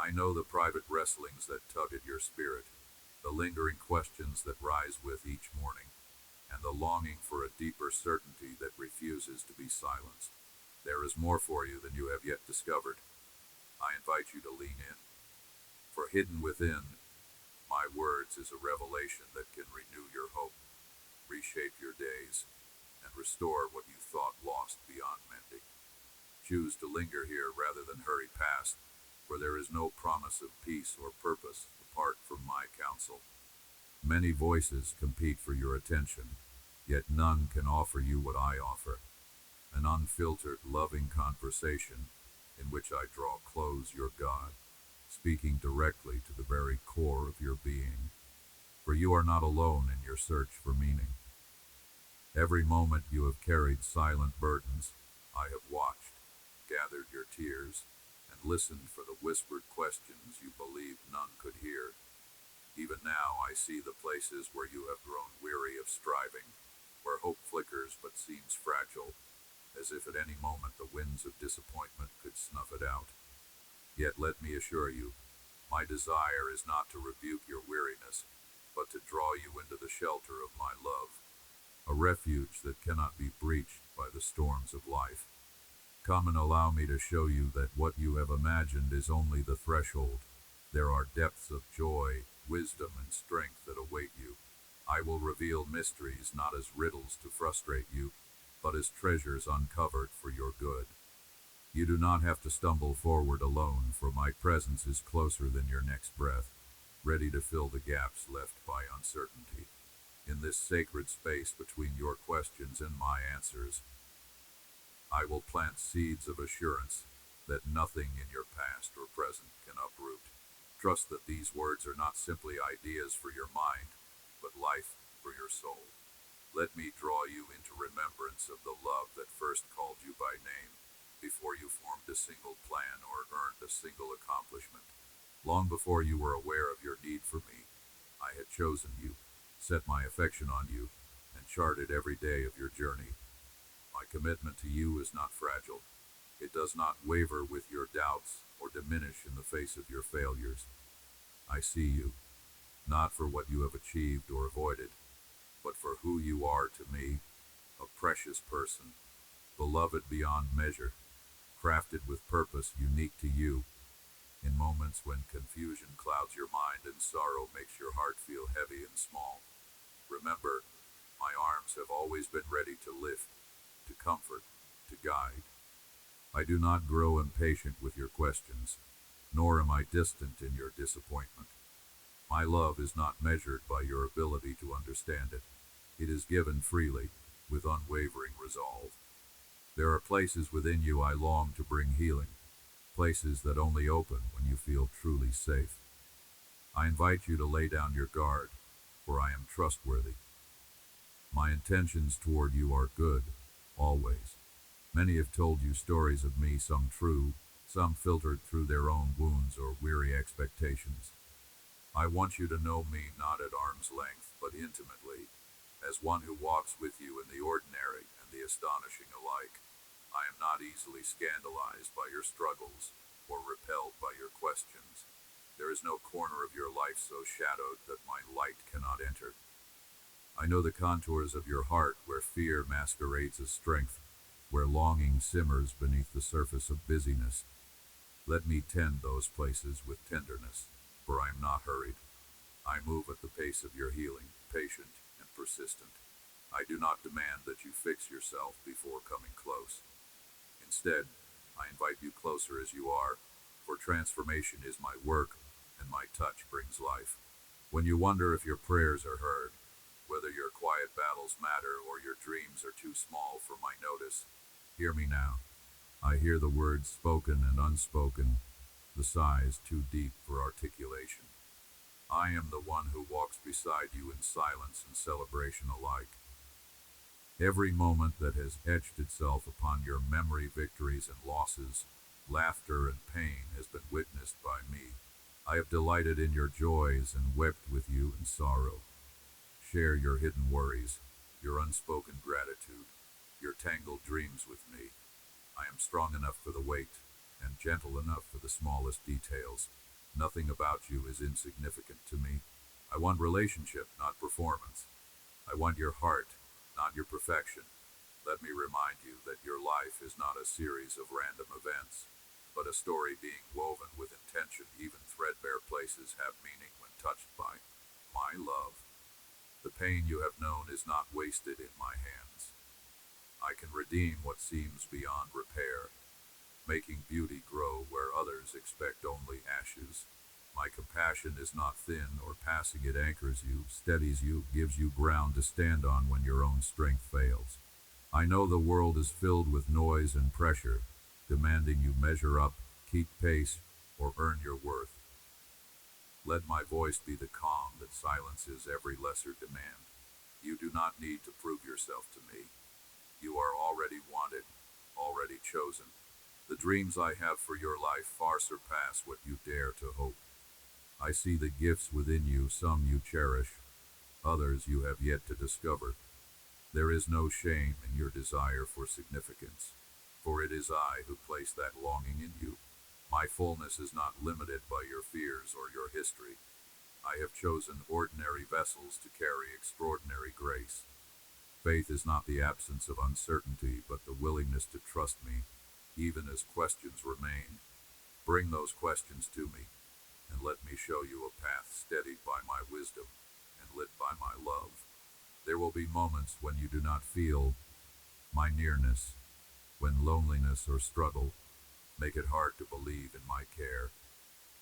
I know the private wrestlings that tug at your spirit, the lingering questions that rise with each morning, and the longing for a deeper certainty that refuses to be silenced. There is more for you than you have yet discovered. I invite you to lean in, for hidden within my words is a revelation that can renew your hope, reshape your days, and restore what you thought lost beyond mending. Choose to linger here rather than hurry past, for there is no promise of peace or purpose apart from my counsel. Many voices compete for your attention, yet none can offer you what I offer, an unfiltered, loving conversation in which I draw close your God, speaking directly to the very core of your being. For you are not alone in your search for meaning. Every moment you have carried silent burdens, I have watched, gathered your tears, and listened for the whispered questions you believed none could hear. Even now I see the places where you have grown weary of striving, where hope flickers but seems fragile, as if at any moment the winds of disappointment could snuff it out. Yet let me assure you, my desire is not to rebuke your weariness, but to draw you into the shelter of my love, a refuge that cannot be breached by the storms of life. Come and allow me to show you that what you have imagined is only the threshold. There are depths of joy, wisdom, and strength that await you. I will reveal mysteries not as riddles to frustrate you, but as treasures uncovered for your good. You do not have to stumble forward alone, for my presence is closer than your next breath, ready to fill the gaps left by uncertainty. In this sacred space between your questions and my answers, I will plant seeds of assurance that nothing in your past or present can uproot. Trust that these words are not simply ideas for your mind, but life for your soul. Let me draw you into remembrance of the love that first called you by name, before you formed a single plan or earned a single accomplishment. Long before you were aware of your need for me, I had chosen you, set my affection on you, and charted every day of your journey. My commitment to you is not fragile. It does not waver with your doubts or diminish in the face of your failures. I see you, not for what you have achieved or avoided, but for who you are to me, a precious person, beloved beyond measure, crafted with purpose unique to you. In moments when confusion clouds your mind and sorrow makes your heart feel heavy and small, remember, my arms have always been ready to lift, to comfort, to guide. I do not grow impatient with your questions, nor am I distant in your disappointment. My love is not measured by your ability to understand it. It is given freely, with unwavering resolve. There are places within you I long to bring healing, places that only open when you feel truly safe. I invite you to lay down your guard, for I am trustworthy. My intentions toward you are good, always. Many have told you stories of me, some true, some filtered through their own wounds or weary expectations. I want you to know me not at arm's length, but intimately, as one who walks with you in the ordinary and the astonishing alike. I am not easily scandalized by your struggles or repelled by your questions. There is no corner of your life so shadowed that my light cannot enter. I know the contours of your heart where fear masquerades as strength, where longing simmers beneath the surface of busyness. Let me tend those places with tenderness, for I am not hurried. I move at the pace of your healing, patient and persistent. I do not demand that you fix yourself before coming close. Instead, I invite you closer as you are, for transformation is my work, and my touch brings life. When you wonder if your prayers are heard, whether your quiet battles matter or your dreams are too small for my notice, hear me now. I hear the words spoken and unspoken, the sighs too deep for articulation. I am the one who walks beside you in silence and celebration alike. Every moment that has etched itself upon your memory, victories and losses, laughter and pain, has been witnessed by me. I have delighted in your joys and wept with you in sorrow. Share your hidden worries, your unspoken gratitude, your tangled dreams with me. I am strong enough for the weight, and gentle enough for the smallest details. Nothing about you is insignificant to me. I want relationship, not performance. I want your heart, not your perfection. Let me remind you that your life is not a series of random events, but a story being woven with intention. Even threadbare places have meaning when touched by my love. The pain you have known is not wasted in my hands. I can redeem what seems beyond repair, making beauty grow where others expect only ashes. My compassion is not thin or passing, it anchors you, steadies you, gives you ground to stand on when your own strength fails. I know the world is filled with noise and pressure, demanding you measure up, keep pace, or earn your worth. Let my voice be the calm that silences every lesser demand. You do not need to prove yourself to me. You are already wanted, already chosen. The dreams I have for your life far surpass what you dare to hope. I see the gifts within you, some you cherish, others you have yet to discover. There is no shame in your desire for significance, for it is I who place that longing in you. My fullness is not limited by your fears or your history. I have chosen ordinary vessels to carry extraordinary grace. Faith is not the absence of uncertainty, but the willingness to trust me, even as questions remain. Bring those questions to me, and let me show you a path steadied by my wisdom and lit by my love. There will be moments when you do not feel my nearness, when loneliness or struggle make it hard to believe in my care.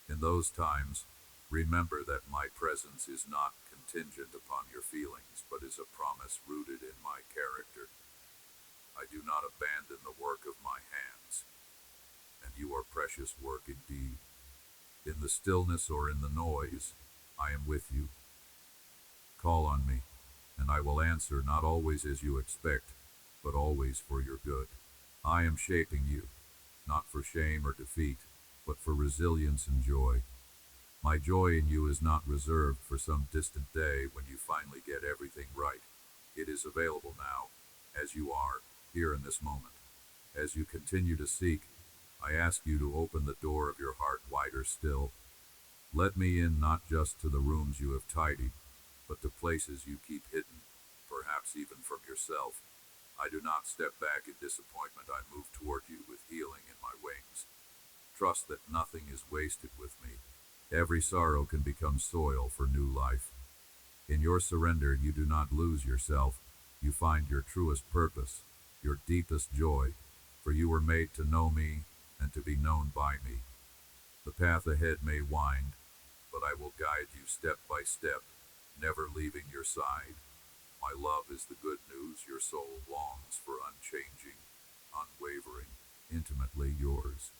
In those times, remember that my presence is not contingent upon your feelings, but is a promise rooted in my character. I do not abandon the work of my hands, and you are precious work indeed. In the stillness or in the noise, I am with you. Call on me, and I will answer, not always as you expect, but always for your good. I am shaping you, not for shame or defeat, but for resilience and joy. My joy in you is not reserved for some distant day when you finally get everything right. It is available now, as you are, here in this moment. As you continue to seek, I ask you to open the door of your heart wider still. Let me in, not just to the rooms you have tidied, but to places you keep hidden, perhaps even from yourself. I do not step back in disappointment. I move toward you with healing in my wings. Trust that nothing is wasted with me. Every sorrow can become soil for new life. In your surrender, you do not lose yourself. You find your truest purpose, your deepest joy, for you were made to know me and to be known by me. The path ahead may wind, but I will guide you step by step, never leaving your side. My love is the good news your soul longs for, unchanging, unwavering, intimately yours.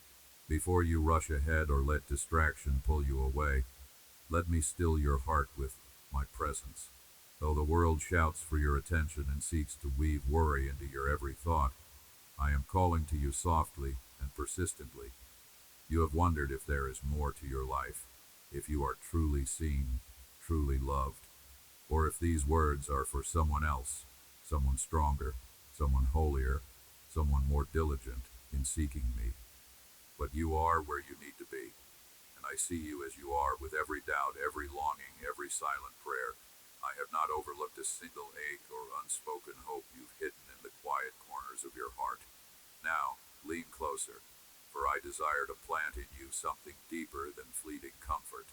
Before you rush ahead or let distraction pull you away, let me still your heart with my presence. Though the world shouts for your attention and seeks to weave worry into your every thought, I am calling to you softly and persistently. You have wondered if there is more to your life, if you are truly seen, truly loved, or if these words are for someone else, someone stronger, someone holier, someone more diligent in seeking me. But you are where you need to be, and I see you as you are, with every doubt, every longing, every silent prayer. I have not overlooked a single ache or unspoken hope you've hidden in the quiet corners of your heart. Now, lean closer, for I desire to plant in you something deeper than fleeting comfort.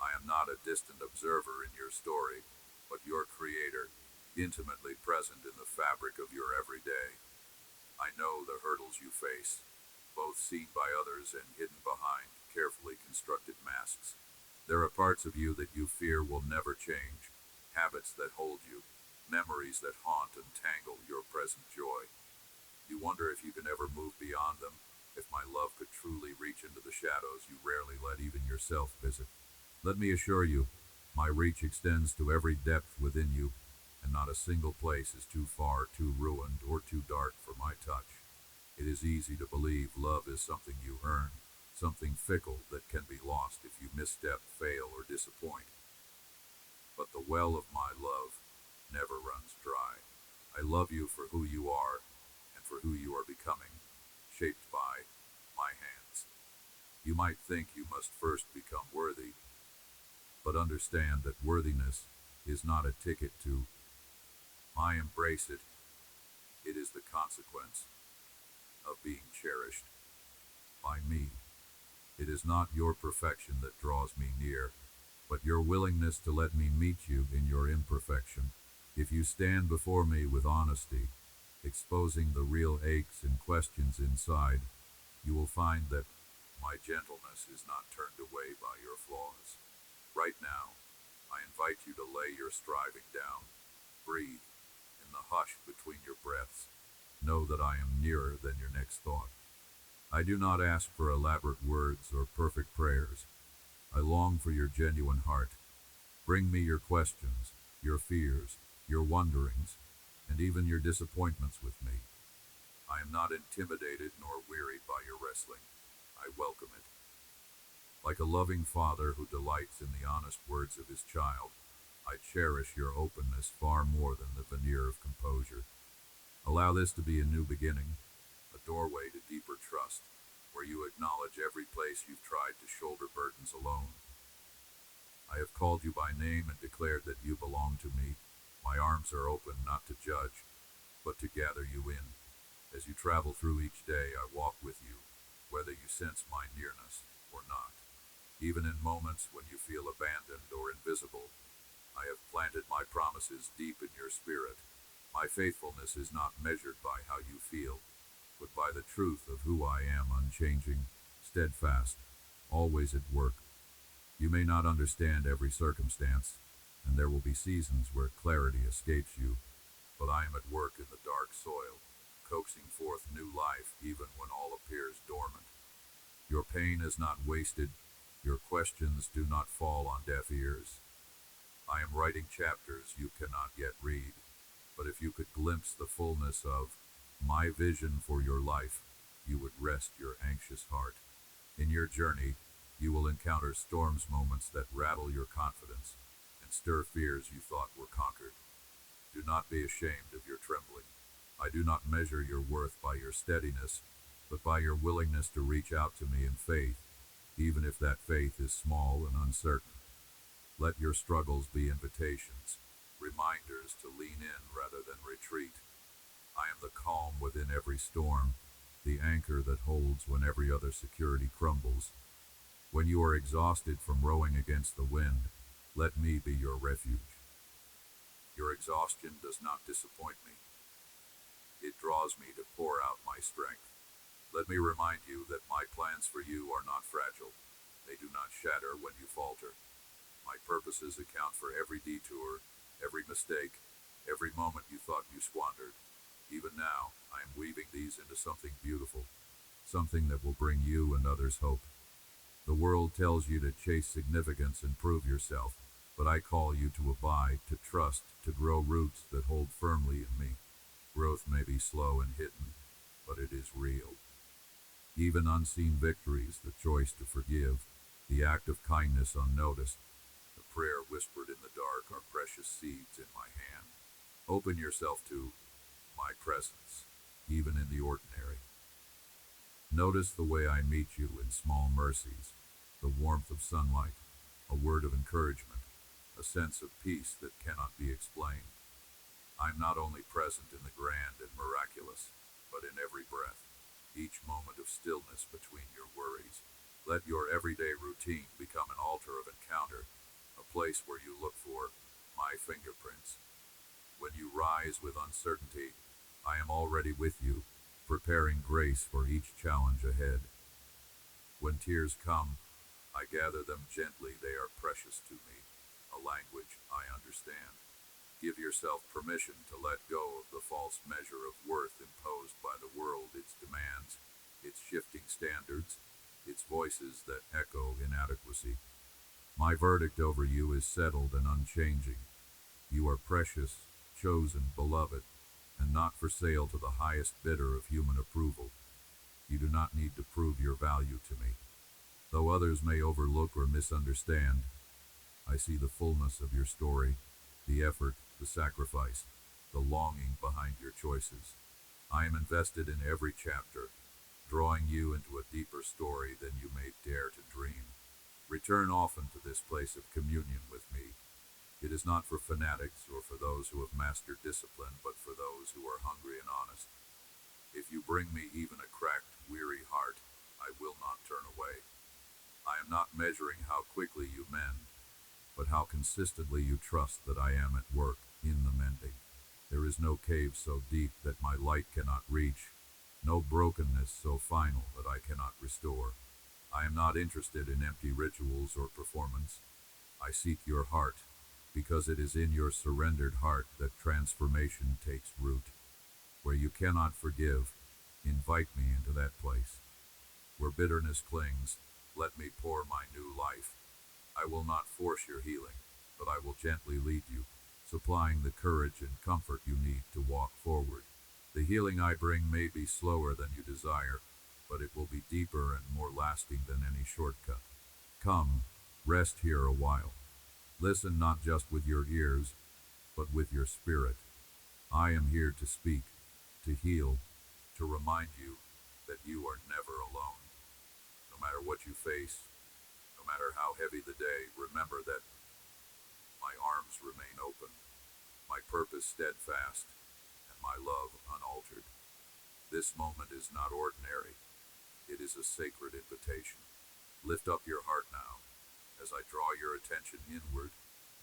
I am not a distant observer in your story, but your creator, intimately present in the fabric of your everyday. I know the hurdles you face, both seen by others and hidden behind carefully constructed masks. There are parts of you that you fear will never change, habits that hold you, memories that haunt and tangle your present joy. You wonder if you can ever move beyond them, if my love could truly reach into the shadows you rarely let even yourself visit. Let me assure you, my reach extends to every depth within you, and not a single place is too far, too ruined, or too dark for my touch. It is easy to believe love is something you earn, something fickle that can be lost if you misstep, fail, or disappoint. But the well of my love never runs dry. I love you for who you are and for who you are becoming, shaped by my hands. You might think you must first become worthy, but understand that worthiness is not a ticket to I embrace it. It is the consequence of being cherished by me. It is not your perfection that draws me near, but your willingness to let me meet you in your imperfection. If you stand before me with honesty, exposing the real aches and questions inside, you will find that my gentleness is not turned away by your flaws. Right now, I invite you to lay your striving down. Breathe in the hush between your breaths. Know that I am nearer than your next thought. I do not ask for elaborate words or perfect prayers. I long for your genuine heart. Bring me your questions, your fears, your wonderings, and even your disappointments with me. I am not intimidated nor wearied by your wrestling. I welcome it. Like a loving father who delights in the honest words of his child, I cherish your openness far more than the veneer of composure. Allow this to be a new beginning, a doorway to deeper trust, where you acknowledge every place you've tried to shoulder burdens alone. I have called you by name and declared that you belong to me. My arms are open not to judge, but to gather you in. As you travel through each day, I walk with you, whether you sense my nearness or not. Even in moments when you feel abandoned or invisible, I have planted my promises deep in your spirit. My faithfulness is not measured by how you feel, but by the truth of who I am, unchanging, steadfast, always at work. You may not understand every circumstance, and there will be seasons where clarity escapes you, but I am at work in the dark soil, coaxing forth new life even when all appears dormant. Your pain is not wasted, your questions do not fall on deaf ears. I am writing chapters you cannot yet read, but if you could glimpse the fullness of my vision for your life, you would rest your anxious heart. In your journey, you will encounter storms, moments that rattle your confidence and stir fears you thought were conquered. Do not be ashamed of your trembling. I do not measure your worth by your steadiness, but by your willingness to reach out to me in faith, even if that faith is small and uncertain. Let your struggles be invitations, reminders to lean in rather than retreat. I am the calm within every storm, the anchor that holds when every other security crumbles. When you are exhausted from rowing against the wind, let me be your refuge. Your exhaustion does not disappoint me. It draws me to pour out my strength. Let me remind you that my plans for you are not fragile. They do not shatter when you falter. My purposes account for every detour, every mistake, every moment you thought you squandered. Even now, I am weaving these into something beautiful, something that will bring you and others hope. The world tells you to chase significance and prove yourself, but I call you to abide, to trust, to grow roots that hold firmly in me. Growth may be slow and hidden, but it is real. Even unseen victories, the choice to forgive, the act of kindness unnoticed, the prayer whispered in the dark are precious seeds in my hand. Open yourself to my presence, even in the ordinary. Notice the way I meet you in small mercies, the warmth of sunlight, a word of encouragement, a sense of peace that cannot be explained. I'm not only present in the grand and miraculous, but in every breath, each moment of stillness between your worries. Let your everyday routine become an altar of encounter, a place where you look for my fingerprints. When you rise with uncertainty, I am already with you, preparing grace for each challenge ahead. When tears come, I gather them gently, they are precious to me, a language I understand. Give yourself permission to let go of the false measure of worth imposed by the world, its demands, its shifting standards, its voices that echo inadequacy. My verdict over you is settled and unchanging. You are precious, chosen, beloved, and not for sale to the highest bidder of human approval. You do not need to prove your value to me. Though others may overlook or misunderstand, I see the fullness of your story, the effort, the sacrifice, the longing behind your choices. I am invested in every chapter, drawing you into a deeper story than you may dare to dream. Return often to this place of communion with me. It is not for fanatics or for those who have mastered discipline, but for those who are hungry and honest. If you bring me even a cracked, weary heart, I will not turn away. I am not measuring how quickly you mend, but how consistently you trust that I am at work in the mending. There is no cave so deep that my light cannot reach, no brokenness so final that I cannot restore. I am not interested in empty rituals or performance. I seek your heart, because it is in your surrendered heart that transformation takes root. Where you cannot forgive, invite me into that place. Where bitterness clings, let me pour my new life. I will not force your healing, but I will gently lead you, supplying the courage and comfort you need to walk forward. The healing I bring may be slower than you desire, but it will be deeper and more lasting than any shortcut. Come, rest here a while. Listen not just with your ears, but with your spirit. I am here to speak, to heal, to remind you that you are never alone. No matter what you face, no matter how heavy the day, remember that my arms remain open, my purpose steadfast, and my love unaltered. This moment is not ordinary. It is a sacred invitation. Lift up your heart now, as I draw your attention inward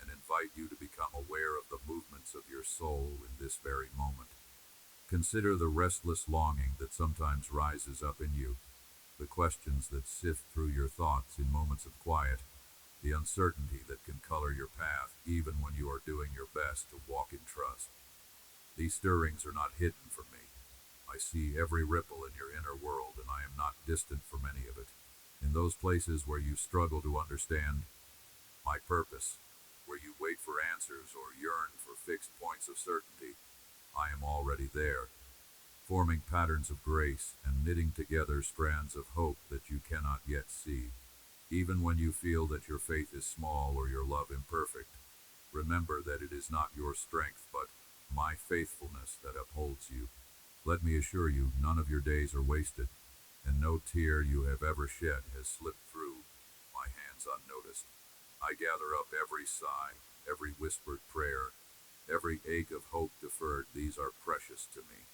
and invite you to become aware of the movements of your soul in this very moment. Consider the restless longing that sometimes rises up in you, the questions that sift through your thoughts in moments of quiet, the uncertainty that can color your path even when you are doing your best to walk in trust. These stirrings are not hidden from me. I see every ripple in your inner world, and I am not distant from any of it. In those places where you struggle to understand my purpose, where you wait for answers or yearn for fixed points of certainty, I am already there, forming patterns of grace and knitting together strands of hope that you cannot yet see. Even when you feel that your faith is small or your love imperfect, remember that it is not your strength but my faithfulness that upholds you. Let me assure you, none of your days are wasted, and no tear you have ever shed has slipped through my hands unnoticed. I gather up every sigh, every whispered prayer, every ache of hope deferred. These are precious to me.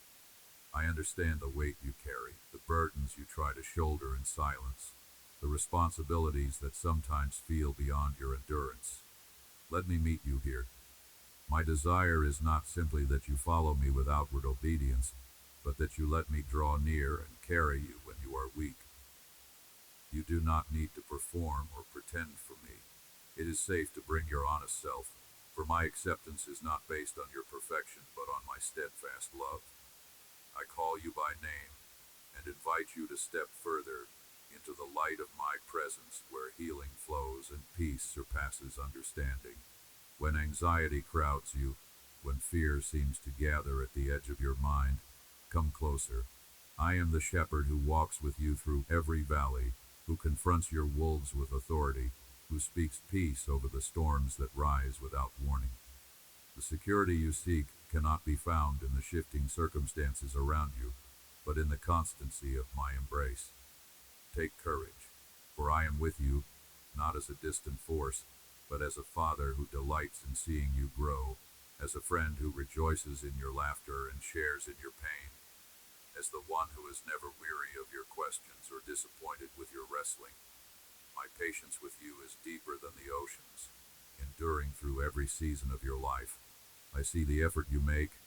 I understand the weight you carry, the burdens you try to shoulder in silence, the responsibilities that sometimes feel beyond your endurance. Let me meet you here. My desire is not simply that you follow me with outward obedience, but that you let me draw near and carry you when you are weak. You do not need to perform or pretend for me. It is safe to bring your honest self, for my acceptance is not based on your perfection, but on my steadfast love. I call you by name and invite you to step further into the light of my presence, where healing flows and peace surpasses understanding. When anxiety crowds you, when fear seems to gather at the edge of your mind, come closer. I am the shepherd who walks with you through every valley, who confronts your wolves with authority, who speaks peace over the storms that rise without warning. The security you seek cannot be found in the shifting circumstances around you, but in the constancy of my embrace. Take courage, for I am with you, not as a distant force, but as a father who delights in seeing you grow, as a friend who rejoices in your laughter and shares in your pain, as the one who is never weary of your questions or disappointed with your wrestling. My patience with you is deeper than the oceans, enduring through every season of your life. I see the effort you make,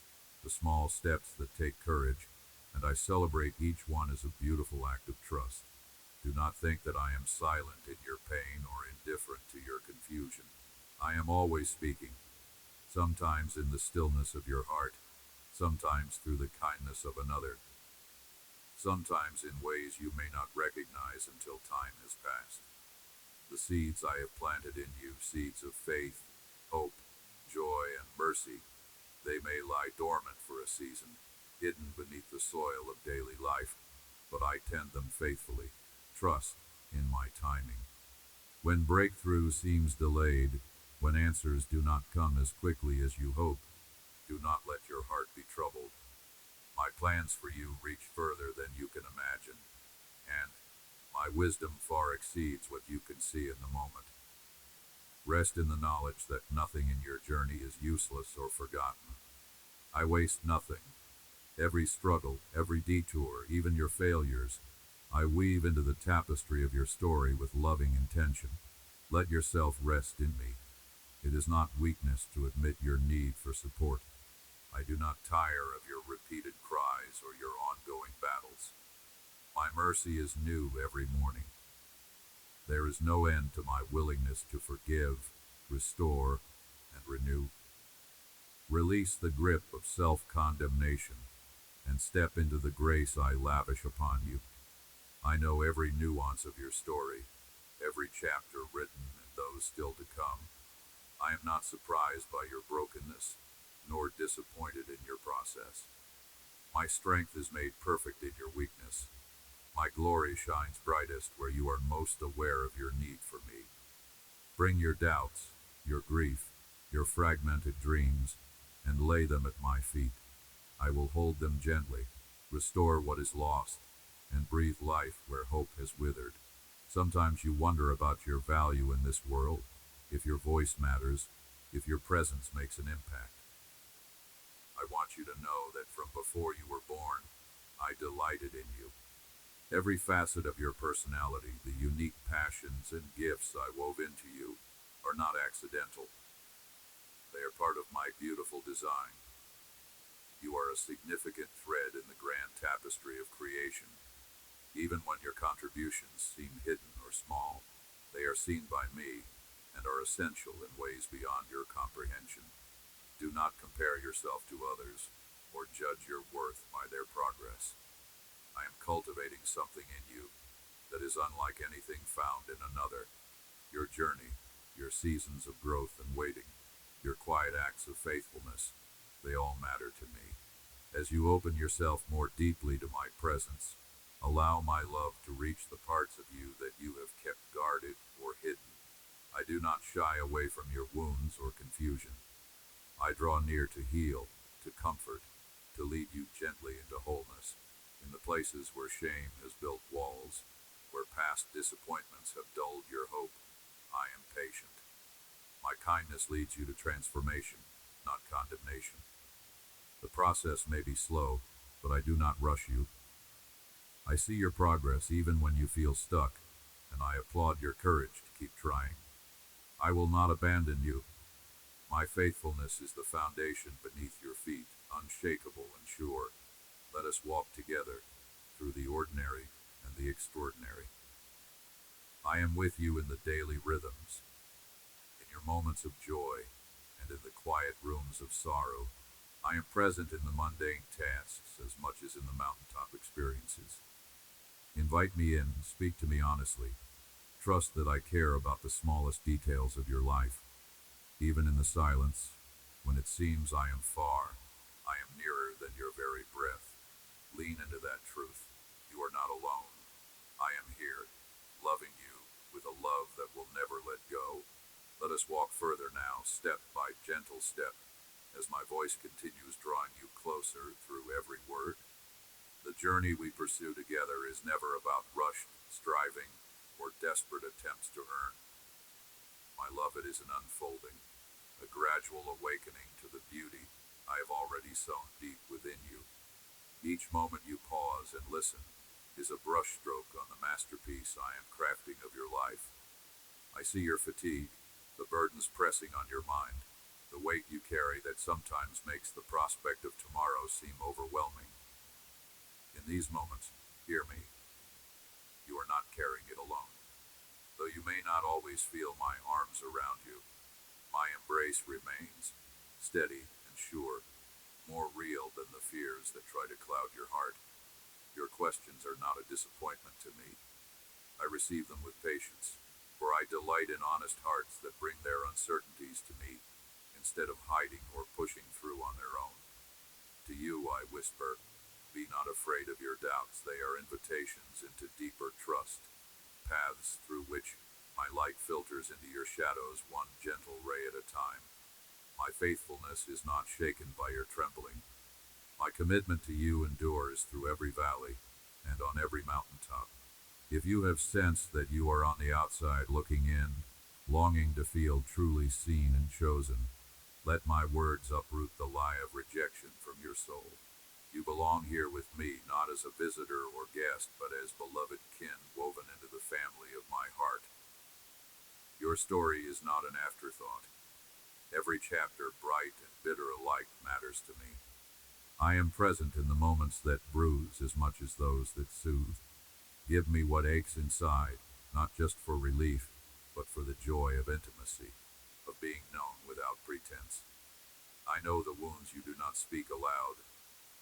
the small steps that take courage, and I celebrate each one as a beautiful act of trust. Do not think that I am silent in your pain or indifferent to your confusion. I am always speaking, sometimes in the stillness of your heart, sometimes through the kindness of another, sometimes in ways you may not recognize until time has passed. The seeds I have planted in you, seeds of faith, hope, joy, and mercy, they may lie dormant for a season, hidden beneath the soil of daily life, but I tend them faithfully. Trust in my timing. When breakthrough seems delayed, when answers do not come as quickly as you hope, do not let your heart be troubled. My plans for you reach further than you can imagine. and my wisdom far exceeds what you can see in the moment. Rest in the knowledge that nothing in your journey is useless or forgotten. I waste nothing. Every struggle, every detour, even your failures, I weave into the tapestry of your story with loving intention. Let yourself rest in me. It is not weakness to admit your need for support. I do not tire of your repeated cries or your ongoing battles. My mercy is new every morning. There is no end to my willingness to forgive, restore, and renew. Release the grip of self-condemnation and step into the grace I lavish upon you. I know every nuance of your story, every chapter written and those still to come. I am not surprised by your brokenness, nor disappointed in your process. My strength is made perfect in your weakness. My glory shines brightest where you are most aware of your need for me. Bring your doubts, your grief, your fragmented dreams, and lay them at my feet. I will hold them gently, restore what is lost, and breathe life where hope has withered. Sometimes you wonder about your value in this world, if your voice matters, if your presence makes an impact. I want you to know that from before you were born, I delighted in you. Every facet of your personality, the unique passions and gifts I wove into you, are not accidental. They are part of my beautiful design. You are a significant thread in the grand tapestry of creation. Even when your contributions seem hidden or small, they are seen by me and are essential in ways beyond your comprehension. Do not compare yourself to others or judge your worth by their progress. I am cultivating something in you that is unlike anything found in another. Your journey, your seasons of growth and waiting, your quiet acts of faithfulness, they all matter to me. As you open yourself more deeply to my presence, allow my love to reach the parts of you that you have kept guarded or hidden. I do not shy away from your wounds or confusion. I draw near to heal, to comfort, to lead you gently into wholeness. In the places where shame has built walls, where past disappointments have dulled your hope, I am patient. My kindness leads you to transformation, not condemnation. The process may be slow, but I do not rush you. I see your progress even when you feel stuck, and I applaud your courage to keep trying. I will not abandon you. My faithfulness is the foundation beneath your feet, unshakable and sure. Let us walk together through the ordinary and the extraordinary. I am with you in the daily rhythms, in your moments of joy, and in the quiet rooms of sorrow. I am present in the mundane tasks as much as in the mountaintop experiences. Invite me in, speak to me honestly. Trust that I care about the smallest details of your life. Even in the silence, when it seems I am far, I am nearer than your very breath. Lean into that truth. You are not alone. I am here, loving you with a love that will never let go. Let us walk further now, step by gentle step, as my voice continues drawing you closer through every word. The journey we pursue together is never about rushed striving or desperate attempts to earn. My love, it is an unfolding, a gradual awakening to the beauty I have already sown deep within you. Each moment you pause and listen is a brushstroke on the masterpiece I am crafting of your life. I see your fatigue, the burdens pressing on your mind, the weight you carry that sometimes makes the prospect of tomorrow seem overwhelming. In these moments, hear me. You are not carrying it alone. Though you may not always feel my arms around you, my embrace remains, steady and sure, more real than the fears that try to cloud your heart. Your questions are not a disappointment to me. I receive them with patience, for I delight in honest hearts that bring their uncertainties to me, instead of hiding or pushing through on their own. To you I whisper, be not afraid of your doubts, they are invitations into deeper trust, paths through which my light filters into your shadows one gentle ray at a time. My faithfulness is not shaken by your trembling. My commitment to you endures through every valley and on every mountaintop. If you have sensed that you are on the outside looking in, longing to feel truly seen and chosen, let my words uproot the lie of rejection from your soul. You belong here with me, not as a visitor or guest, but as beloved kin woven into the family of my heart. Your story is not an afterthought. Every chapter, bright and bitter alike, matters to me. I am present in the moments that bruise as much as those that soothe. Give me what aches inside, not just for relief, but for the joy of intimacy, of being known without pretense. I know the wounds you do not speak aloud.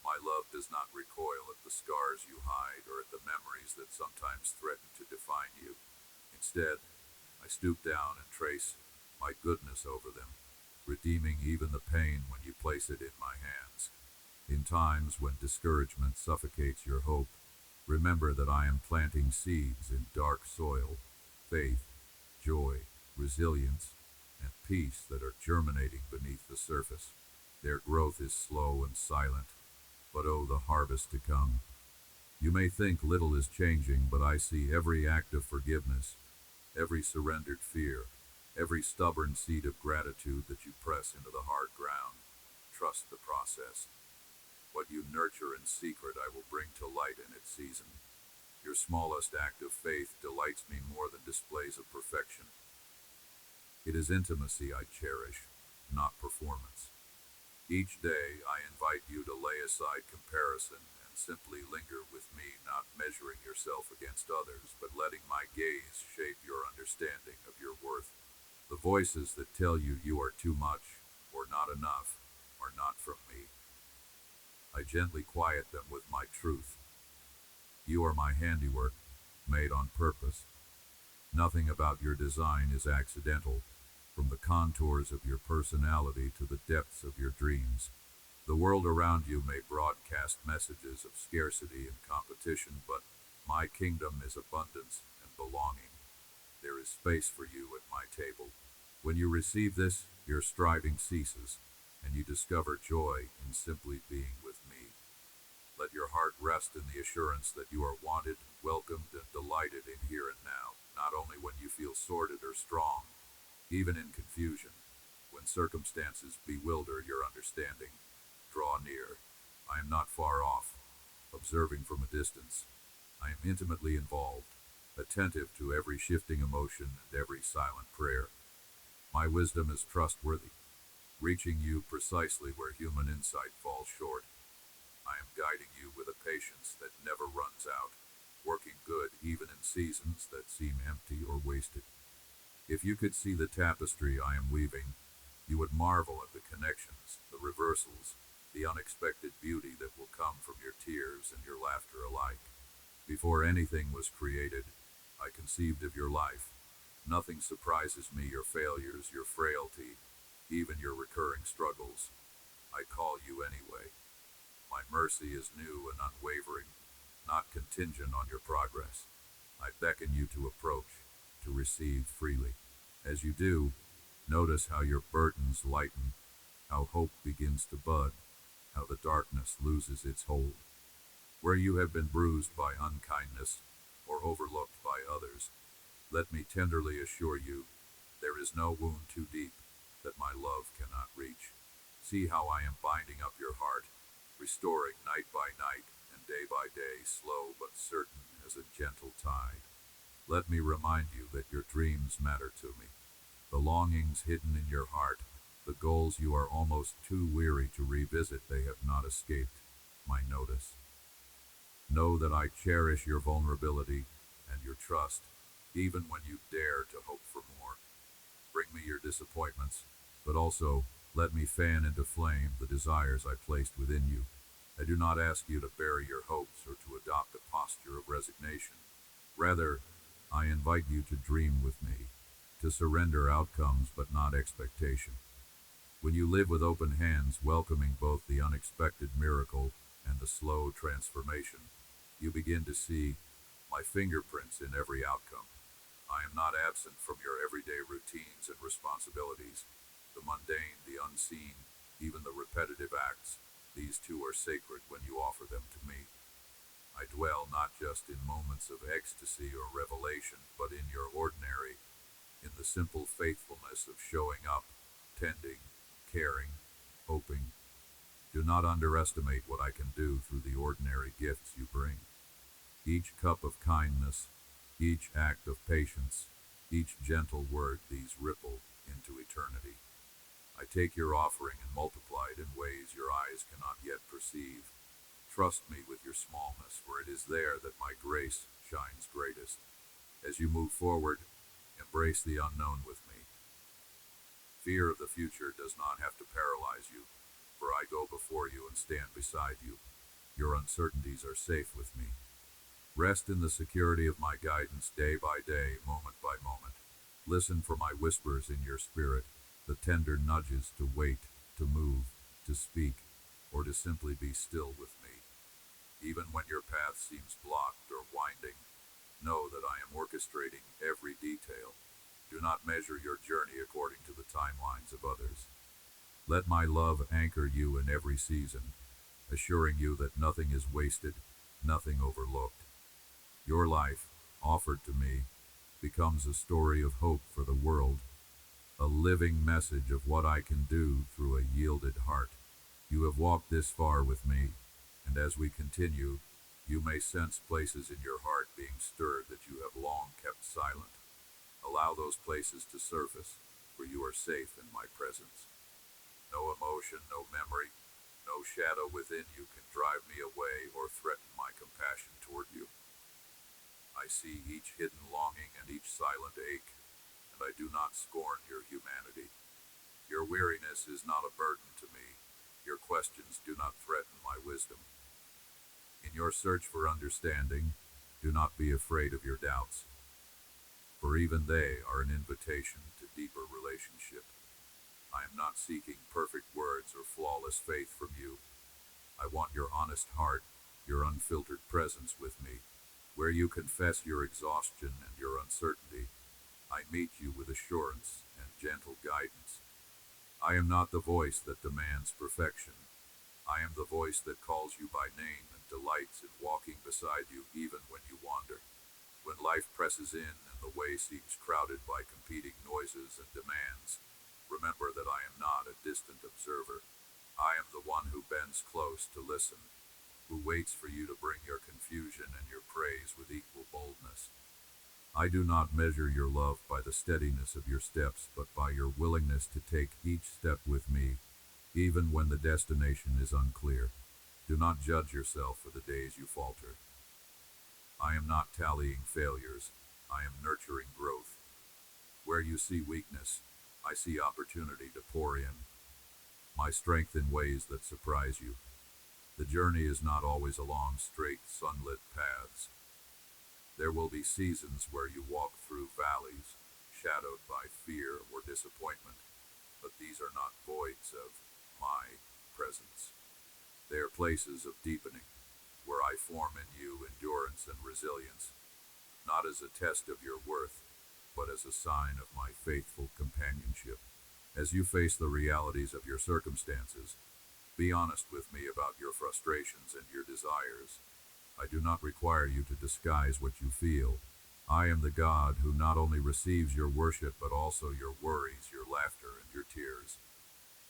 My love does not recoil at the scars you hide or at the memories that sometimes threaten to define you. Instead, I stoop down and trace my goodness over them, redeeming even the pain when you place it in my hands. In times when discouragement suffocates your hope, remember that I am planting seeds in dark soil, faith, joy, resilience, and peace that are germinating beneath the surface. Their growth is slow and silent, but oh, the harvest to come. You may think little is changing, but I see every act of forgiveness, every surrendered fear, every stubborn seed of gratitude that you press into the hard ground. Trust the process. What you nurture in secret I will bring to light in its season. Your smallest act of faith delights me more than displays of perfection. It is intimacy I cherish, not performance. Each day I invite you to lay aside comparison and simply linger with me, not measuring yourself against others, but letting my gaze shape your understanding of your worth. The voices that tell you you are too much or not enough are not from me. I gently quiet them with my truth. You are my handiwork, made on purpose. Nothing about your design is accidental, from the contours of your personality to the depths of your dreams. The world around you may broadcast messages of scarcity and competition, but my kingdom is abundance and belonging. There is space for you at my table. When you receive this, your striving ceases, and you discover joy in simply being with me. Let your heart rest in the assurance that you are wanted, welcomed, and delighted in here and now, not only when you feel sordid or strong, even in confusion, when circumstances bewilder your understanding. Draw near. I am not far off, observing from a distance. I am intimately involved, attentive to every shifting emotion and every silent prayer. My wisdom is trustworthy, reaching you precisely where human insight falls short. I am guiding you with a patience that never runs out, working good even in seasons that seem empty or wasted. If you could see the tapestry I am weaving, you would marvel at the connections, the reversals, the unexpected beauty that will come from your tears and your laughter alike. Before anything was created, I conceived of your life. Nothing surprises me, your failures, your frailty, even your recurring struggles. I call you anyway. My mercy is new and unwavering, not contingent on your progress. I beckon you to approach, to receive freely. As you do, notice how your burdens lighten, how hope begins to bud, how the darkness loses its hold. Where you have been bruised by unkindness or overlooked by others, let me tenderly assure you, there is no wound too deep that my love cannot reach. See how I am binding up your heart, restoring night by night and day by day, slow but certain as a gentle tide. Let me remind you that your dreams matter to me. The longings hidden in your heart, the goals you are almost too weary to revisit, they have not escaped my notice. Know that I cherish your vulnerability and your trust, even when you dare to hope for more. Bring me your disappointments, but also let me fan into flame the desires I placed within you. I do not ask you to bury your hopes or to adopt a posture of resignation. Rather, I invite you to dream with me, to surrender outcomes but not expectation. When you live with open hands, welcoming both the unexpected miracle and the slow transformation, you begin to see my fingerprints in every outcome. I am not absent from your everyday routines and responsibilities. The mundane, the unseen, even the repetitive acts, these too are sacred when you offer them to me. I dwell not just in moments of ecstasy or revelation, but in your ordinary, in the simple faithfulness of showing up, tending, caring, hoping. Do not underestimate what I can do through the ordinary gifts you bring. Each cup of kindness, each act of patience, each gentle word, these ripple into eternity. I take your offering and multiply it in ways your eyes cannot yet perceive. Trust me with your smallness, for it is there that my grace shines greatest. As you move forward, embrace the unknown with me. Fear of the future does not have to paralyze you, for I go before you and stand beside you. Your uncertainties are safe with me. Rest in the security of my guidance day by day, moment by moment. Listen for my whispers in your spirit, the tender nudges to wait, to move, to speak, or to simply be still with me. Even when your path seems blocked or winding, know that I am orchestrating every detail. Do not measure your journey according to the timelines of others. Let my love anchor you in every season, assuring you that nothing is wasted, nothing overlooked. Your life, offered to me, becomes a story of hope for the world, a living message of what I can do through a yielded heart. You have walked this far with me, and as we continue, you may sense places in your heart being stirred that you have long kept silent. Allow those places to surface, for you are safe in my presence. No emotion, no memory, no shadow within you can drive me away or threaten my compassion toward you. I see each hidden longing and each silent ache, and I do not scorn your humanity. Your weariness is not a burden to me. Your questions do not threaten my wisdom. In your search for understanding, do not be afraid of your doubts, for even they are an invitation to deeper relationship. I am not seeking perfect words or flawless faith from you. I want your honest heart, your unfiltered presence with me. Where you confess your exhaustion and your uncertainty, I meet you with assurance and gentle guidance. I am not the voice that demands perfection. I am the voice that calls you by name and delights in walking beside you even when you wander. When life presses in and the way seems crowded by competing noises and demands, remember that I am not a distant observer. I am the one who bends close to listen, who waits for you to bring your confusion and your praise with equal boldness. I do not measure your love by the steadiness of your steps, but by your willingness to take each step with me, even when the destination is unclear. Do not judge yourself for the days you falter. I am not tallying failures, I am nurturing growth. Where you see weakness, I see opportunity to pour in my strength in ways that surprise you. The journey is not always along straight, sunlit paths. There will be seasons where you walk through valleys, shadowed by fear or disappointment, but these are not voids of my presence. They are places of deepening, where I form in you endurance and resilience, not as a test of your worth, but as a sign of my faithful companionship. As you face the realities of your circumstances, be honest with me about your frustrations and your desires. I do not require you to disguise what you feel. I am the God who not only receives your worship, but also your worries, your laughter, and your tears.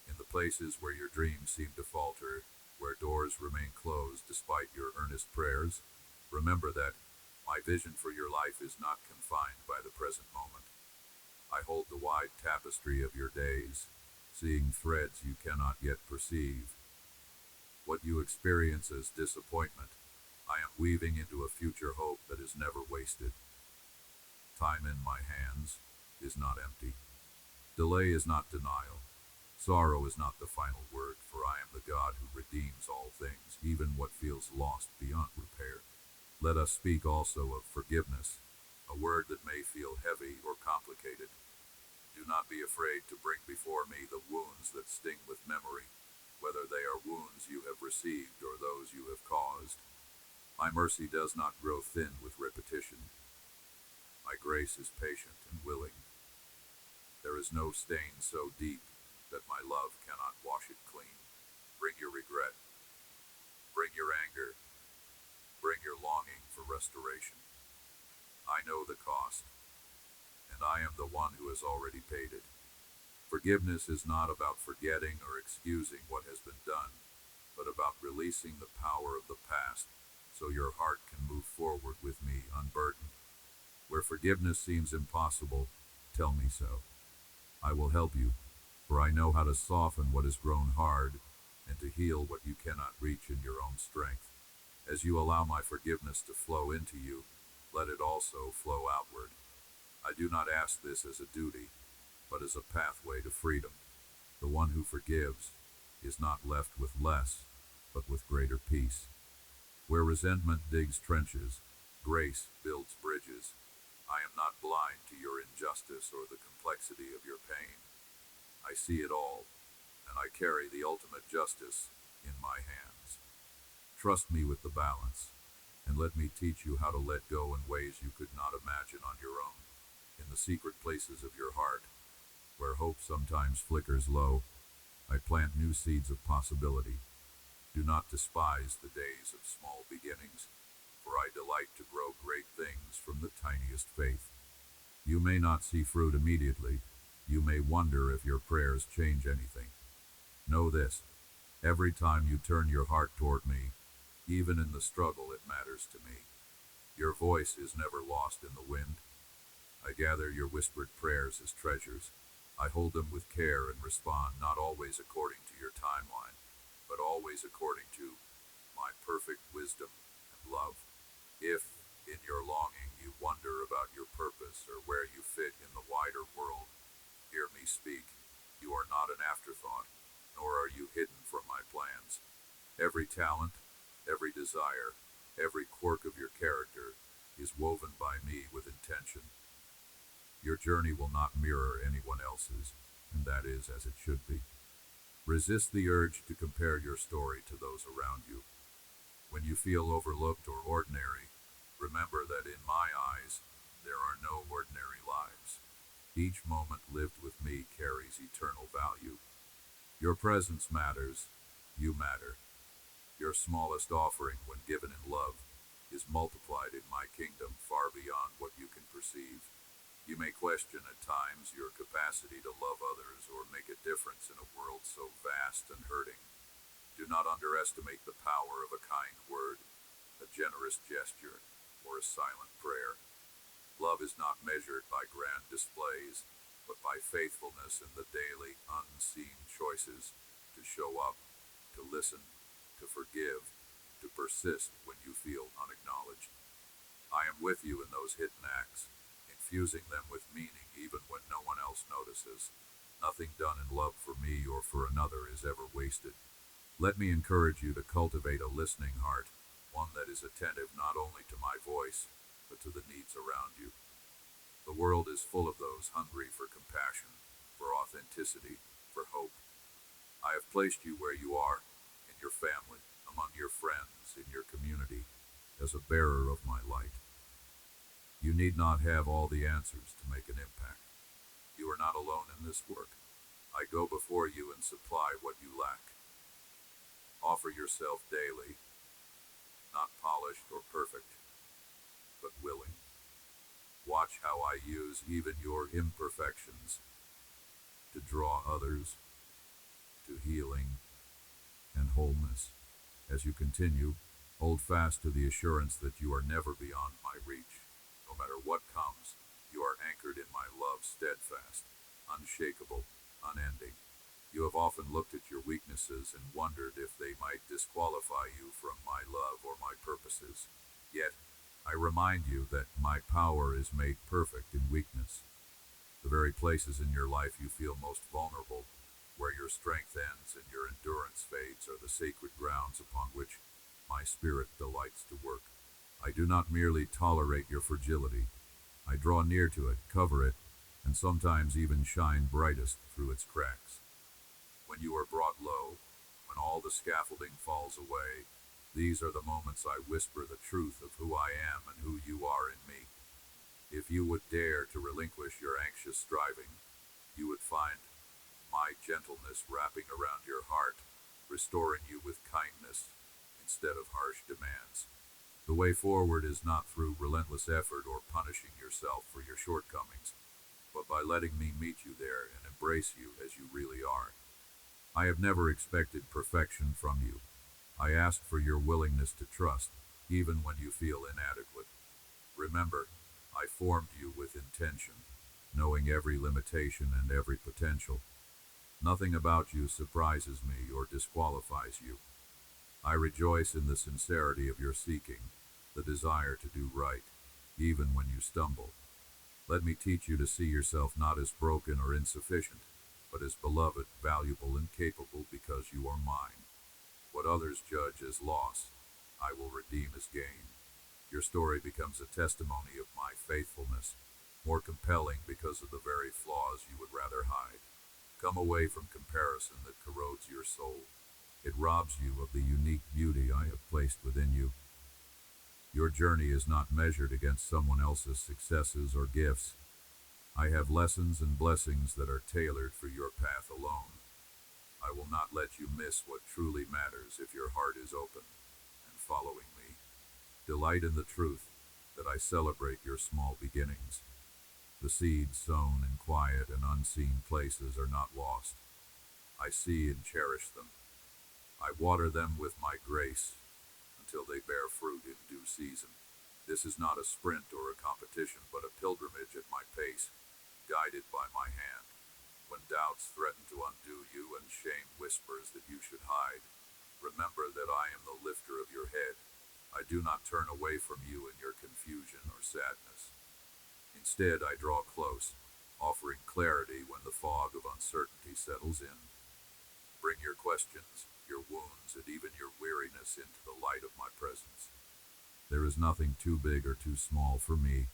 In the places where your dreams seem to falter, where doors remain closed despite your earnest prayers, remember that my vision for your life is not confined by the present moment. I hold the wide tapestry of your days, seeing threads you cannot yet perceive. What you experience as disappointment, I am weaving into a future hope that is never wasted. Time in my hands is not empty. Delay is not denial. Sorrow is not the final word, for I am the God who redeems all things, even what feels lost beyond repair. Let us speak also of forgiveness, a word that may feel heavy or complicated. Do not be afraid to bring before me the wounds that sting with memory, whether they are wounds you have received or those you have caused. My mercy does not grow thin with repetition. My grace is patient and willing. There is no stain so deep that my love cannot wash it clean. Bring your regret. Bring your anger. bring your longing for restoration. I know the cost, and I am the one who has already paid it. Forgiveness is not about forgetting or excusing what has been done, but about releasing the power of the past so your heart can move forward with me unburdened. Where forgiveness seems impossible, tell me so. I will help you, for I know how to soften what has grown hard and to heal what you cannot reach in your own strength. As you allow my forgiveness to flow into you, let it also flow outward. I do not ask this as a duty, but as a pathway to freedom. The one who forgives is not left with less, but with greater peace. Where resentment digs trenches, grace builds bridges. I am not blind to your injustice or the complexity of your pain. I see it all, and I carry the ultimate justice in my hands. Trust me with the balance, and let me teach you how to let go in ways you could not imagine on your own. In the secret places of your heart, where hope sometimes flickers low, I plant new seeds of possibility. Do not despise the days of small beginnings, for I delight to grow great things from the tiniest faith. You may not see fruit immediately. You may wonder if your prayers change anything. Know this: every time you turn your heart toward me, even in the struggle, it matters to me. Your voice is never lost in the wind. I gather your whispered prayers as treasures. I hold them with care and respond not always according to your timeline, but always according to my perfect wisdom and love. If, in your longing, you wonder about your purpose or where you fit in the wider world, hear me speak. You are not an afterthought, nor are you hidden from my plans. Every talent, every desire, every quirk of your character is woven by me with intention. Your journey will not mirror anyone else's, and that is as it should be. Resist the urge to compare your story to those around you. When you feel overlooked or ordinary, remember that in my eyes, there are no ordinary lives. Each moment lived with me carries eternal value. Your presence matters. You matter. Your smallest offering, when given in love, is multiplied in my kingdom far beyond what you can perceive. You may question at times your capacity to love others or make a difference in a world so vast and hurting. Do not underestimate the power of a kind word, a generous gesture, or a silent prayer. Love is not measured by grand displays, but by faithfulness in the daily, unseen choices to show up, to listen, to forgive, to persist when you feel unacknowledged. I am with you in those hidden acts, infusing them with meaning even when no one else notices. Nothing done in love for me or for another is ever wasted. Let me encourage you to cultivate a listening heart, one that is attentive not only to my voice, but to the needs around you. The world is full of those hungry for compassion, for authenticity, for hope. I have placed you where you are, in your family, among your friends, in your community, as a bearer of my light. You need not have all the answers to make an impact. You are not alone in this work. I go before you and supply what you lack. Offer yourself daily, not polished or perfect, but willing. Watch how I use even your imperfections to draw others to healing and wholeness. As you continue, hold fast to the assurance that you are never beyond my reach. No matter what comes, you are anchored in my love, steadfast, unshakable, unending. You have often looked at your weaknesses and wondered if they might disqualify you from my love or my purposes. Yet, I remind you that my power is made perfect in weakness. The very places in your life you feel most vulnerable, where your strength ends and your endurance fades, are the sacred grounds upon which my spirit delights to work. I do not merely tolerate your fragility. I draw near to it, cover it, and sometimes even shine brightest through its cracks. When you are brought low, when all the scaffolding falls away, these are the moments I whisper the truth of who I am and who you are in me. If you would dare to relinquish your anxious striving, you would find my gentleness wrapping around your heart, restoring you with kindness instead of harsh demands. The way forward is not through relentless effort or punishing yourself for your shortcomings, but by letting me meet you there and embrace you as you really are. I have never expected perfection from you. I ask for your willingness to trust, even when you feel inadequate. Remember, I formed you with intention, knowing every limitation and every potential. Nothing about you surprises me or disqualifies you. I rejoice in the sincerity of your seeking, the desire to do right, even when you stumble. Let me teach you to see yourself not as broken or insufficient, but as beloved, valuable, and capable because you are mine. What others judge as loss, I will redeem as gain. Your story becomes a testimony of my faithfulness, more compelling because of the very flaws you would rather hide. Come away from comparison that corrodes your soul. It robs you of the unique beauty I have placed within you. Your journey is not measured against someone else's successes or gifts. I have lessons and blessings that are tailored for your path alone. I will not let you miss what truly matters if your heart is open and following me. Delight in the truth that I celebrate your small beginnings. The seeds sown in quiet and unseen places are not lost. I see and cherish them. I water them with my grace until they bear fruit in due season. This is not a sprint or a competition, but a pilgrimage at my pace, guided by my hand. When doubts threaten to undo you and shame whispers that you should hide, remember that I am the lifter of your head. I do not turn away from you in your confusion or sadness. Instead, I draw close, offering clarity when the fog of uncertainty settles in. Bring your questions, your wounds, and even your weariness into the light of my presence. There is nothing too big or too small for me.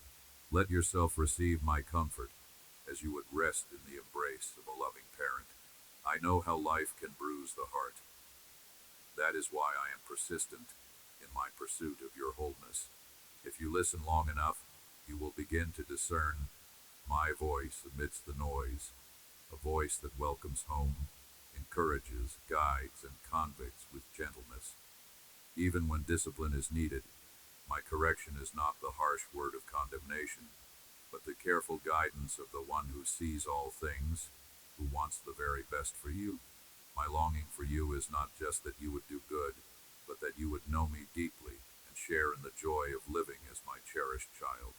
Let yourself receive my comfort, as you would rest in the embrace of a loving parent. I know how life can bruise the heart. That is why I am persistent in my pursuit of your wholeness. If you listen long enough, you will begin to discern my voice amidst the noise, a voice that welcomes home, encourages, guides, and convicts with gentleness. Even when discipline is needed, my correction is not the harsh word of condemnation, but the careful guidance of the one who sees all things, who wants the very best for you. My longing for you is not just that you would do good, but that you would know me deeply and share in the joy of living as my cherished child.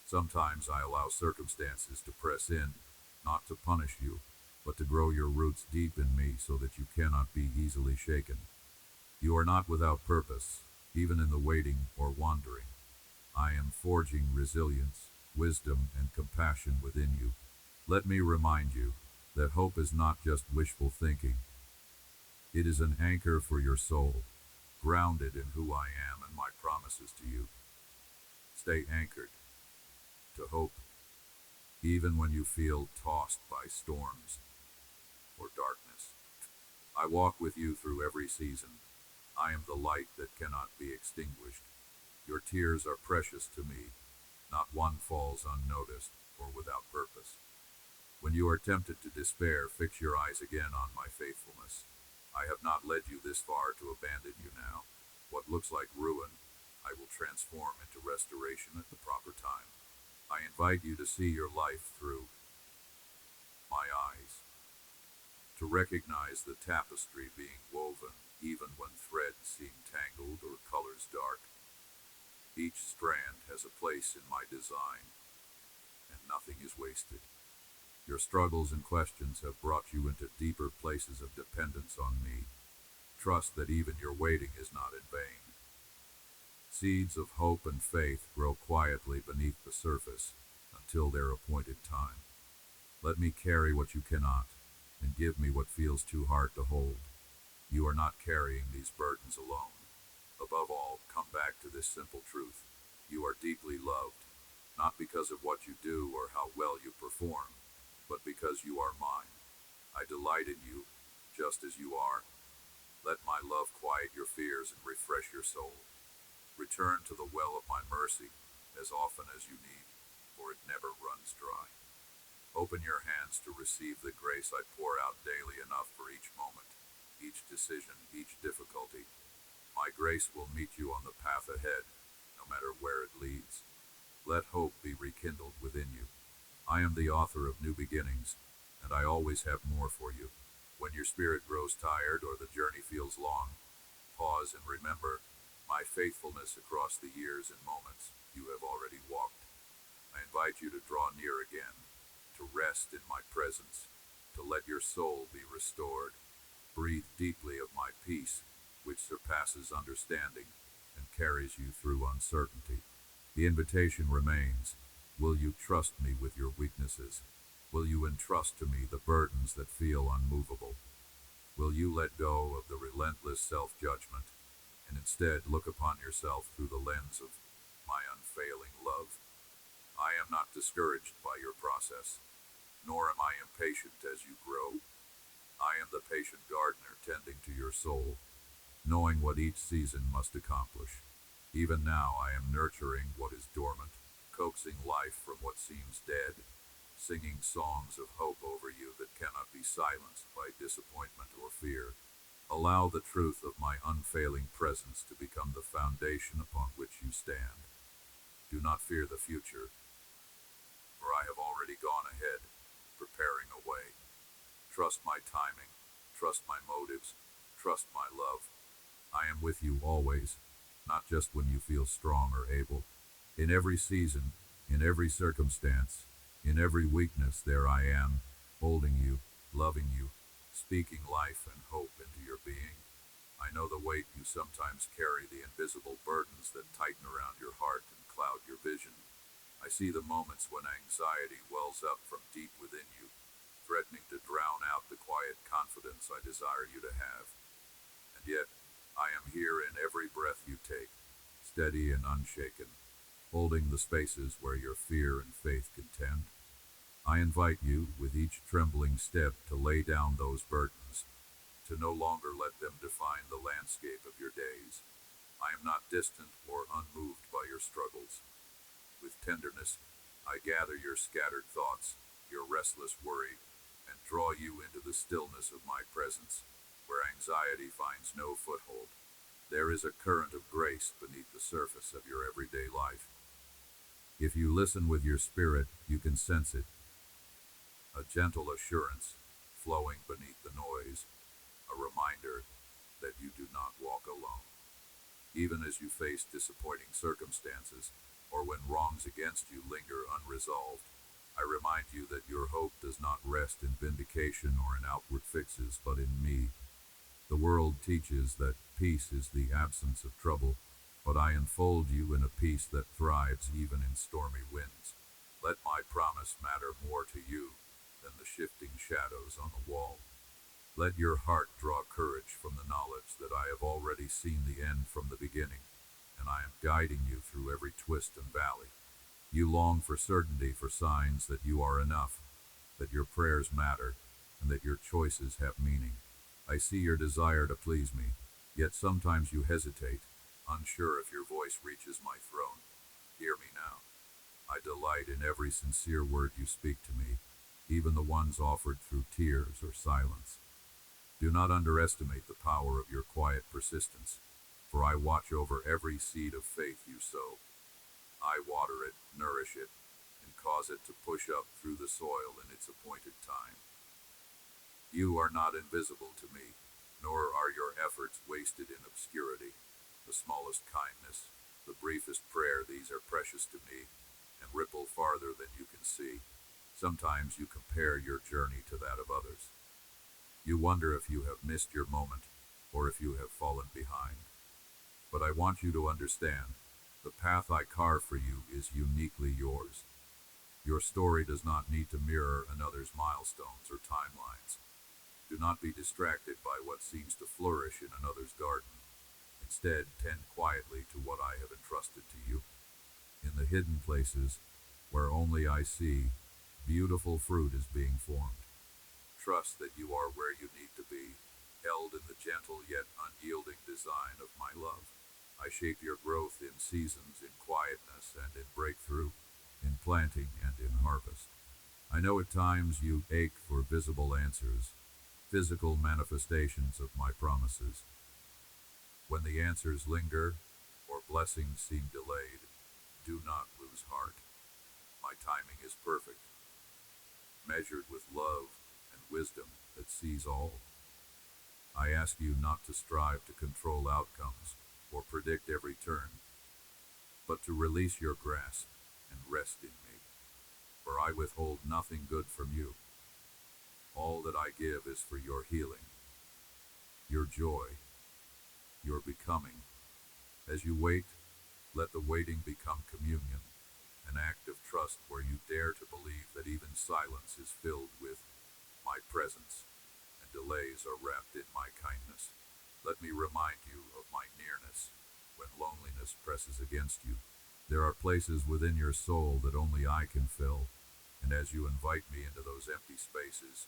Sometimes I allow circumstances to press in, not to punish you, but to grow your roots deep in me so that you cannot be easily shaken. You are not without purpose, even in the waiting or wandering. I am forging resilience, wisdom, and compassion within you. Let me remind you that hope is not just wishful thinking. It is an anchor for your soul, grounded in who I am and my promises to you. Stay anchored to hope, even when you feel tossed by storms or darkness. I walk with you through every season. I am the light that cannot be extinguished. Your tears are precious to me. Not one falls unnoticed or without purpose. When you are tempted to despair, fix your eyes again on my faithfulness. I have not led you this far to abandon you now. What looks like ruin, I will transform into restoration at the proper time. I invite you to see your life through my eyes, to recognize the tapestry being woven even when threads seem tangled or colors dark. Each strand has a place in my design, and nothing is wasted. Your struggles and questions have brought you into deeper places of dependence on me. Trust that even your waiting is not in vain. Seeds of hope and faith grow quietly beneath the surface until their appointed time. Let me carry what you cannot, and give me what feels too hard to hold. You are not carrying these burdens alone. Above all, come back to this simple truth. You are deeply loved, not because of what you do or how well you perform, but because you are mine. I delight in you, just as you are. Let my love quiet your fears and refresh your soul. Return to the well of my mercy as often as you need, for it never runs dry. Open your hands to receive the grace I pour out daily, enough for each moment, each decision, each difficulty. My grace will meet you on the path ahead, no matter where it leads. Let hope be rekindled within you. I am the author of new beginnings, and I always have more for you. When your spirit grows tired or the journey feels long, pause and remember my faithfulness across the years and moments you have already walked. I invite you to draw near again, to rest in my presence, to let your soul be restored. Breathe deeply of my peace, which surpasses understanding and carries you through uncertainty. The invitation remains. Will you trust me with your weaknesses? Will you entrust to me the burdens that feel unmovable? Will you let go of the relentless self-judgment and instead look upon yourself through the lens of my unfailing love? I am not discouraged by your process, nor am I impatient as you grow. I am the patient gardener tending to your soul, knowing what each season must accomplish. Even now I am nurturing what is dormant, coaxing life from what seems dead, singing songs of hope over you that cannot be silenced by disappointment or fear. Allow the truth of my unfailing presence to become the foundation upon which you stand. Do not fear the future, for I have already gone ahead, preparing a way. Trust my timing, trust my motives, trust my love. I am with you always, not just when you feel strong or able. In every season, in every circumstance, in every weakness, there I am, holding you, loving you, speaking life and hope into your being. I know the weight you sometimes carry, the invisible burdens that tighten around your heart and cloud your vision. I see the moments when anxiety wells up from deep within you, threatening to drown out the quiet confidence I desire you to have. And yet, I am here in every breath you take, steady and unshaken, holding the spaces where your fear and faith contend. I invite you, with each trembling step, to lay down those burdens, to no longer let them define the landscape of your days. I am not distant or unmoved by your struggles. With tenderness, I gather your scattered thoughts, your restless worry, and draw you into the stillness of my presence, where anxiety finds no foothold. There is a current of grace beneath the surface of your everyday life. If you listen with your spirit, you can sense it. A gentle assurance flowing beneath the noise, a reminder that you do not walk alone. Even as you face disappointing circumstances, or when wrongs against you linger unresolved, I remind you that your hope does not rest in vindication or in outward fixes, but in me. The world teaches that peace is the absence of trouble, but I enfold you in a peace that thrives even in stormy winds. Let my promise matter more to you than the shifting shadows on the wall. Let your heart draw courage from the knowledge that I have already seen the end from the beginning, and I am guiding you through every twist and valley. You long for certainty, for signs that you are enough, that your prayers matter, and that your choices have meaning. I see your desire to please me, yet sometimes you hesitate, unsure if your voice reaches my throne. Hear me now. I delight in every sincere word you speak to me, even the ones offered through tears or silence. Do not underestimate the power of your quiet persistence, for I watch over every seed of faith you sow. I water it, nourish it, and cause it to push up through the soil in its appointed time. You are not invisible to me, nor are your efforts wasted in obscurity. The smallest kindness, the briefest prayer, these are precious to me, and ripple farther than you can see. Sometimes you compare your journey to that of others. You wonder if you have missed your moment, or if you have fallen behind. But I want you to understand, the path I carve for you is uniquely yours. Your story does not need to mirror another's milestones or timelines. Do not be distracted by what seems to flourish in another's garden. Instead, tend quietly to what I have entrusted to you. In the hidden places, where only I see, beautiful fruit is being formed. Trust that you are where you need to be, held in the gentle yet unyielding design of my love. I shape your growth in seasons, in quietness and in breakthrough, in planting and in harvest. I know at times you ache for visible answers, physical manifestations of my promises. When the answers linger, or blessings seem delayed, do not lose heart. My timing is perfect, measured with love and wisdom that sees all. I ask you not to strive to control outcomes or predict every turn, but to release your grasp and rest in me, for I withhold nothing good from you. All that I give is for your healing, your joy, your becoming. As you wait, let the waiting become communion, an act of trust where you dare to believe that even silence is filled with my presence, and delays are wrapped in my kindness. Let me remind you of my nearness when loneliness presses against you. There are places within your soul that only I can fill, and as you invite me into those empty spaces,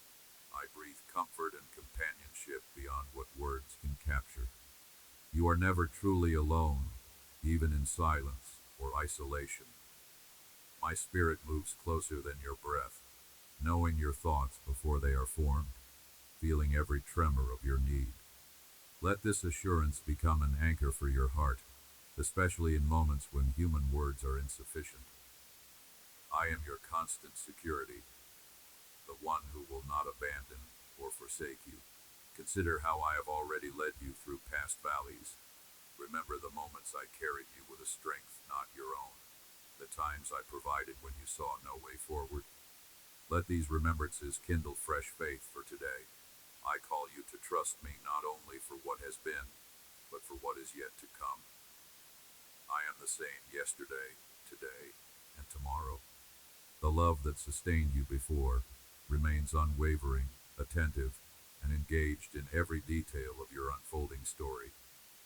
I breathe comfort and companionship beyond what words can capture. You are never truly alone, even in silence or isolation. My spirit moves closer than your breath, knowing your thoughts before they are formed, feeling every tremor of your need. Let this assurance become an anchor for your heart, especially in moments when human words are insufficient. I am your constant security, the one who will not abandon or forsake you. Consider how I have already led you through past valleys. Remember the moments I carried you with a strength not your own, the times I provided when you saw no way forward. Let these remembrances kindle fresh faith for today. I call you to trust me not only for what has been, but for what is yet to come. I am the same yesterday, today, and tomorrow. The love that sustained you before remains unwavering, attentive, and engaged in every detail of your unfolding story.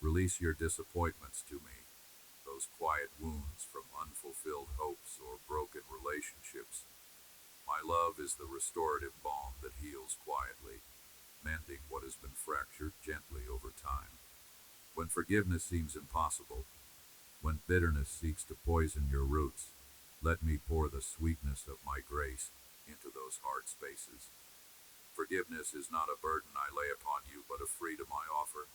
Release your disappointments to me, those quiet wounds from unfulfilled hopes or broken relationships. My love is the restorative balm that heals quietly, mending what has been fractured gently over time. When forgiveness seems impossible, when bitterness seeks to poison your roots, let me pour the sweetness of my grace into those hard spaces. Forgiveness is not a burden I lay upon you, but a freedom I offer,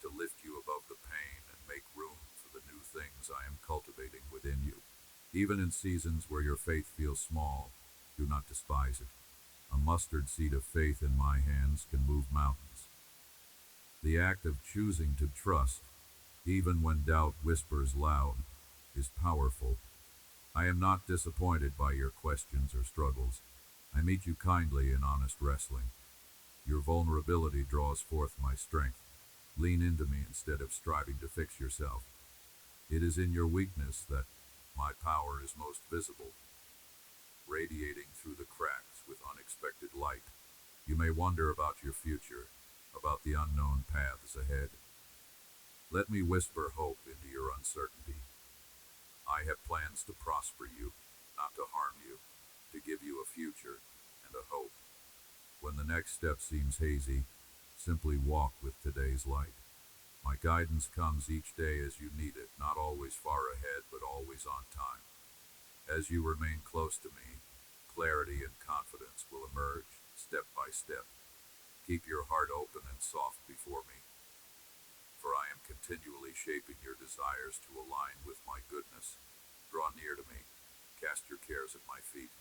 to lift you above the pain and make room for the new things I am cultivating within you. Even in seasons where your faith feels small, do not despise it. A mustard seed of faith in my hands can move mountains. The act of choosing to trust, even when doubt whispers loud, is powerful. I am not disappointed by your questions or struggles. I meet you kindly in honest wrestling. Your vulnerability draws forth my strength. Lean into me instead of striving to fix yourself. It is in your weakness that my power is most visible, radiating through the cracks with unexpected light. You may wonder about your future, about the unknown paths ahead. Let me whisper hope into your uncertainty. I have plans to prosper you, not to harm you, to give you a future and a hope. When the next step seems hazy, simply walk with today's light. My guidance comes each day as you need it, not always far ahead, but always on time. As you remain close to me, clarity and confidence will emerge, step by step. Keep your heart open and soft before me, for I am continually shaping your desires to align with my goodness. Draw near to me, cast your cares at my feet.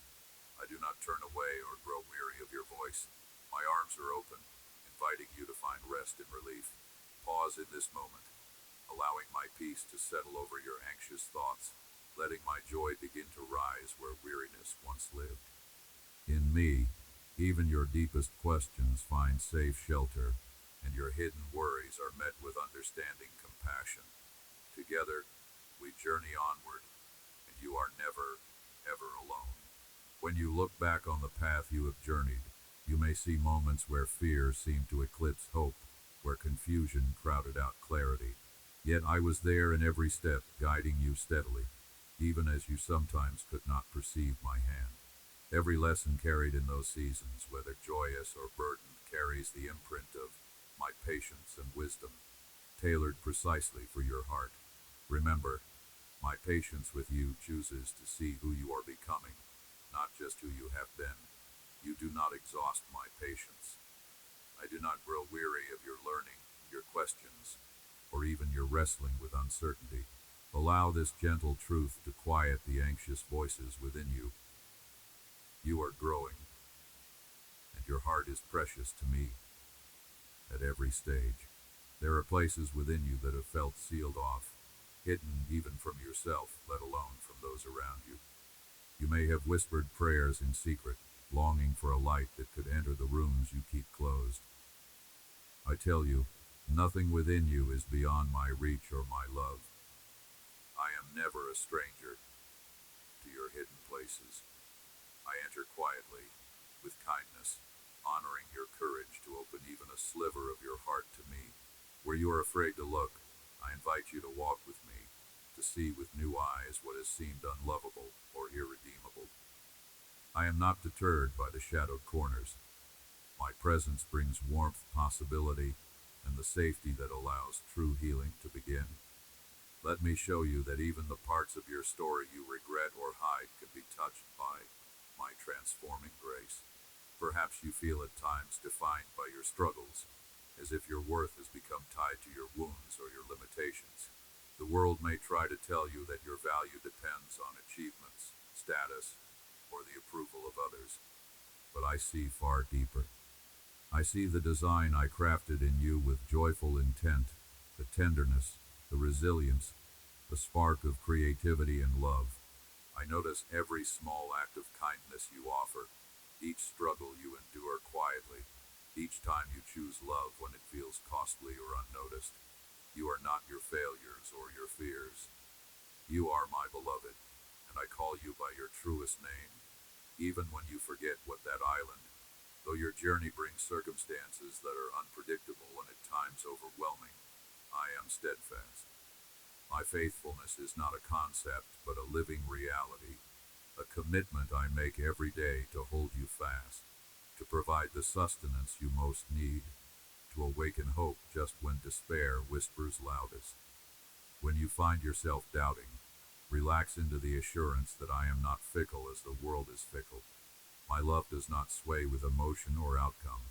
I do not turn away or grow weary of your voice. My arms are open, inviting you to find rest and relief. Pause in this moment, allowing my peace to settle over your anxious thoughts, letting my joy begin to rise where weariness once lived. In me, even your deepest questions find safe shelter, and your hidden worries are met with understanding compassion. Together, we journey onward, and you are never, ever alone. When you look back on the path you have journeyed, you may see moments where fear seemed to eclipse hope, where confusion crowded out clarity. Yet I was there in every step, guiding you steadily, even as you sometimes could not perceive my hand. Every lesson carried in those seasons, whether joyous or burdened, carries the imprint of my patience and wisdom, tailored precisely for your heart. Remember, my patience with you chooses to see who you are becoming, not just who you have been. You do not exhaust my patience. I do not grow weary of your learning, your questions, or even your wrestling with uncertainty. Allow this gentle truth to quiet the anxious voices within you. You are growing, and your heart is precious to me at every stage. There are places within you that have felt sealed off, hidden even from yourself, let alone from those around you. You may have whispered prayers in secret, longing for a light that could enter the rooms you keep closed. I tell you, nothing within you is beyond my reach or my love. I am never a stranger to your hidden places. I enter quietly, with kindness, honoring your courage to open even a sliver of your heart to me. Where you are afraid to look, I invite you to walk with me, to see with new eyes what has seemed unlovable or irredeemable. I am not deterred by the shadowed corners. My presence brings warmth, possibility, and the safety that allows true healing to begin. Let me show you that even the parts of your story you regret or hide can be touched by my transforming grace. Perhaps you feel at times defined by your struggles, as if your worth has become tied to your wounds or your limitations. The world may try to tell you that your value depends on achievements, status, or the approval of others. But I see far deeper. I see the design I crafted in you with joyful intent, the tenderness, the resilience, the spark of creativity and love. I notice every small act of kindness you offer, each struggle you endure quietly, each time you choose love when it feels costly or unnoticed. You are not your failures or your fears. You are my beloved, and I call you by your truest name, even when you forget what that island. Though your journey brings circumstances that are unpredictable and at times overwhelming, I am steadfast. My faithfulness is not a concept, but a living reality, a commitment I make every day to hold you fast, to provide the sustenance you most need, to awaken hope just when despair whispers loudest. When you find yourself doubting, relax into the assurance that I am not fickle as the world is fickle. My love does not sway with emotion or outcome.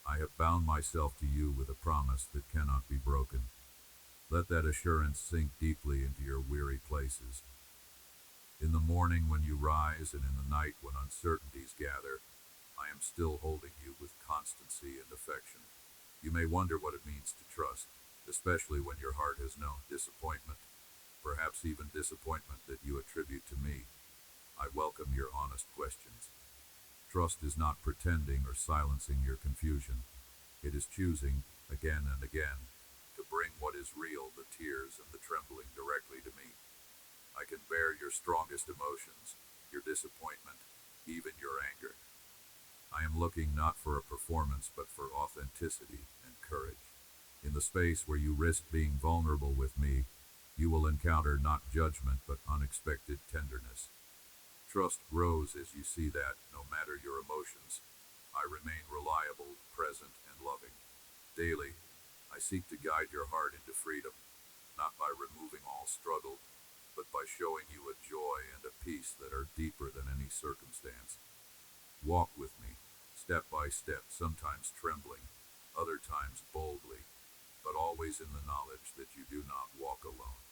I have bound myself to you with a promise that cannot be broken. Let that assurance sink deeply into your weary places. In the morning when you rise and in the night when uncertainties gather, I am still holding you with constancy and affection. You may wonder what it means to trust, especially when your heart has known disappointment, perhaps even disappointment that you attribute to me. I welcome your honest questions. Trust is not pretending or silencing your confusion. It is choosing, again and again, to bring what is real, the tears and the trembling, directly to me. I can bear your strongest emotions, your disappointment, even your anger. I am looking not for a performance but for authenticity and courage. In the space where you risk being vulnerable with me, you will encounter not judgment but unexpected tenderness. Trust grows as you see that, no matter your emotions, I remain reliable, present, and loving. Daily, I seek to guide your heart into freedom, not by removing all struggle, but by showing you a joy and a peace that are deeper than any circumstance. Walk with me, step by step, sometimes trembling, other times boldly, but always in the knowledge that you do not walk alone.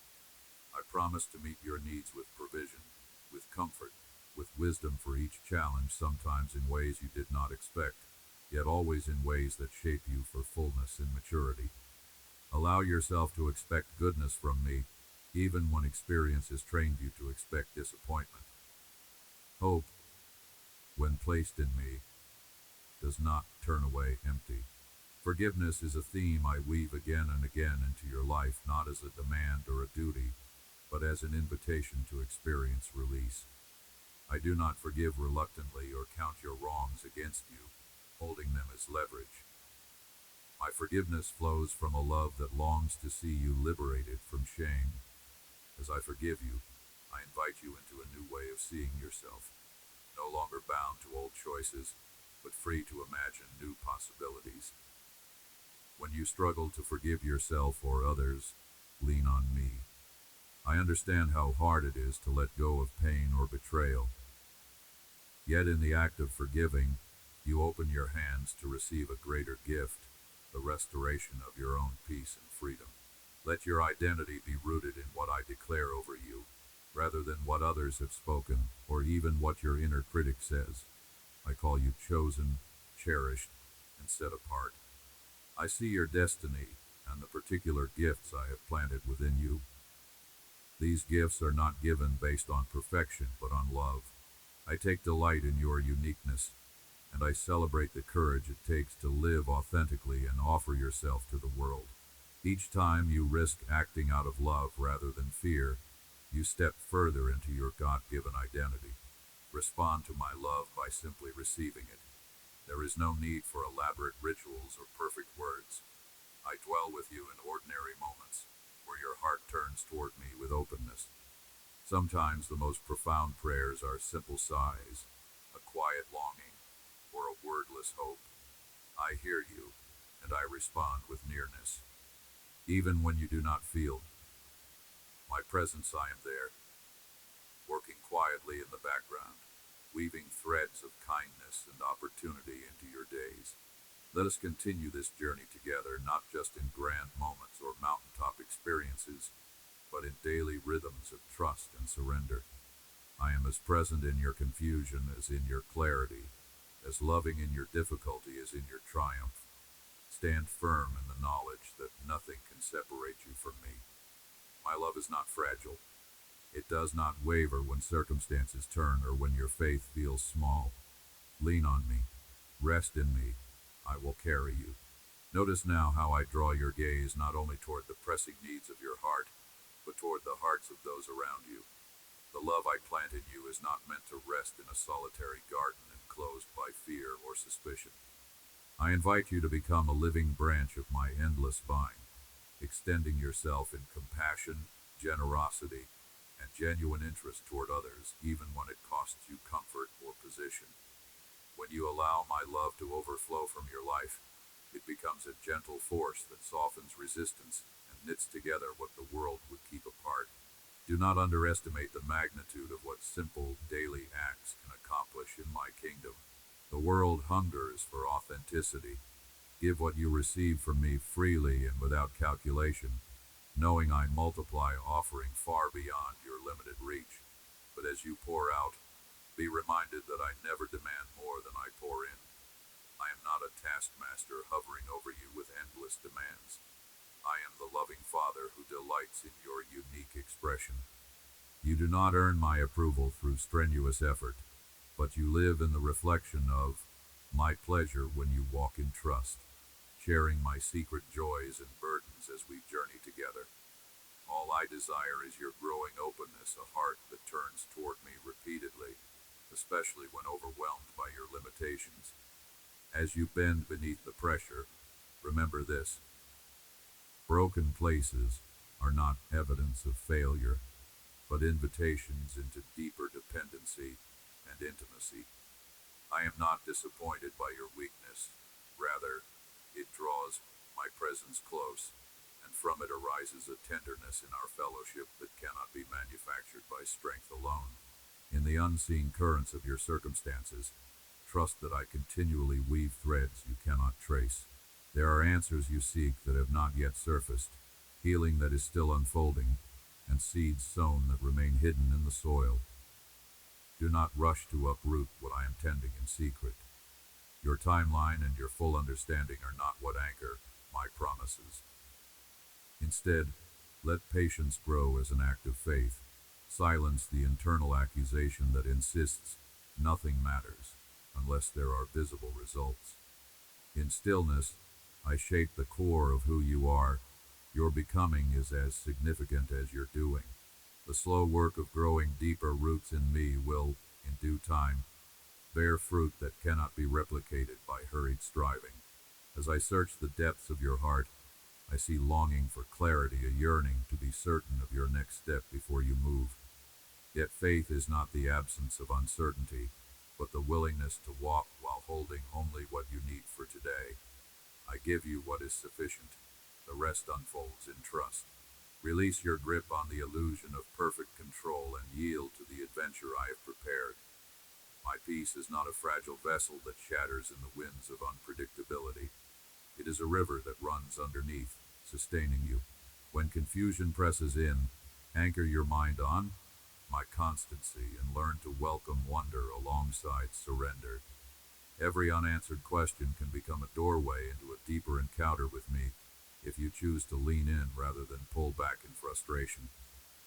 I promise to meet your needs with provision, with comfort, with wisdom for each challenge, sometimes in ways you did not expect, yet always in ways that shape you for fullness and maturity. Allow yourself to expect goodness from me, even when experience has trained you to expect disappointment. Hope, when placed in me, does not turn away empty. Forgiveness is a theme I weave again and again into your life, not as a demand or a duty, but as an invitation to experience release. I do not forgive reluctantly or count your wrongs against you, holding them as leverage. My forgiveness flows from a love that longs to see you liberated from shame. As I forgive you, I invite you into a new way of seeing yourself, no longer bound to old choices, but free to imagine new possibilities. When you struggle to forgive yourself or others, lean on me. I understand how hard it is to let go of pain or betrayal. Yet in the act of forgiving, you open your hands to receive a greater gift, the restoration of your own peace and freedom. Let your identity be rooted in what I declare over you, rather than what others have spoken, or even what your inner critic says. I call you chosen, cherished, and set apart. I see your destiny and the particular gifts I have planted within you. These gifts are not given based on perfection, but on love. I take delight in your uniqueness, and I celebrate the courage it takes to live authentically and offer yourself to the world. Each time you risk acting out of love rather than fear, you step further into your God-given identity. Respond to my love by simply receiving it. There is no need for elaborate rituals or perfect words. I dwell with you in ordinary moments, where your heart turns toward me with openness. Sometimes the most profound prayers are simple sighs, a quiet longing, or a wordless hope. I hear you, and I respond with nearness. Even when you do not feel my presence, I am there, working quietly in the background, weaving threads of kindness and opportunity into your days. Let us continue this journey together, not just in grand moments or mountaintop experiences, but in daily rhythms of trust and surrender. I am as present in your confusion as in your clarity, as loving in your difficulty as in your triumph. Stand firm in the knowledge that nothing can separate you from me. My love is not fragile. It does not waver when circumstances turn or when your faith feels small. Lean on me. Rest in me. I will carry you. Notice now how I draw your gaze not only toward the pressing needs of your heart, but toward the hearts of those around you. The love I plant in you is not meant to rest in a solitary garden enclosed by fear or suspicion. I invite you to become a living branch of my endless vine, extending yourself in compassion, generosity, and genuine interest toward others, even when it costs you comfort or position. When you allow my love to overflow from your life, it becomes a gentle force that softens resistance and knits together what the world would keep apart. Do not underestimate the magnitude of what simple daily acts can accomplish in my kingdom. The world hungers for authenticity. Give what you receive from me freely and without calculation, knowing I multiply offering far beyond your limited reach. But as you pour out, be reminded that I never demand more than I pour in. I am not a taskmaster hovering over you with endless demands. I am the loving Father who delights in your unique expression. You do not earn my approval through strenuous effort, but you live in the reflection of my pleasure when you walk in trust, sharing my secret joys and burdens as we journey together. All I desire is your growing openness, a heart that turns toward me repeatedly, especially when overwhelmed by your limitations. As you bend beneath the pressure, remember this: broken places are not evidence of failure, but invitations into deeper dependency and intimacy. I am not disappointed by your weakness. Rather, it draws my presence close, and from it arises a tenderness in our fellowship that cannot be manufactured by strength alone. In the unseen currents of your circumstances, trust that I continually weave threads you cannot trace. There are answers you seek that have not yet surfaced, healing that is still unfolding, and seeds sown that remain hidden in the soil. Do not rush to uproot what I am tending in secret. Your timeline and your full understanding are not what anchor my promises. Instead, let patience grow as an act of faith. Silence the internal accusation that insists nothing matters unless there are visible results. In stillness, I shape the core of who you are. Your becoming is as significant as your doing. The slow work of growing deeper roots in me will, in due time, bear fruit that cannot be replicated by hurried striving. As I search the depths of your heart, I see longing for clarity, a yearning to be certain of your next step before you move. Yet faith is not the absence of uncertainty, but the willingness to walk while holding only what you need for today. I give you what is sufficient. The rest unfolds in trust. Release your grip on the illusion of perfect control and yield to the adventure I have prepared. My peace is not a fragile vessel that shatters in the winds of unpredictability. It is a river that runs underneath, sustaining you. When confusion presses in, anchor your mind on my constancy and learn to welcome wonder alongside surrender. Every unanswered question can become a doorway into a deeper encounter with me if you choose to lean in rather than pull back in frustration.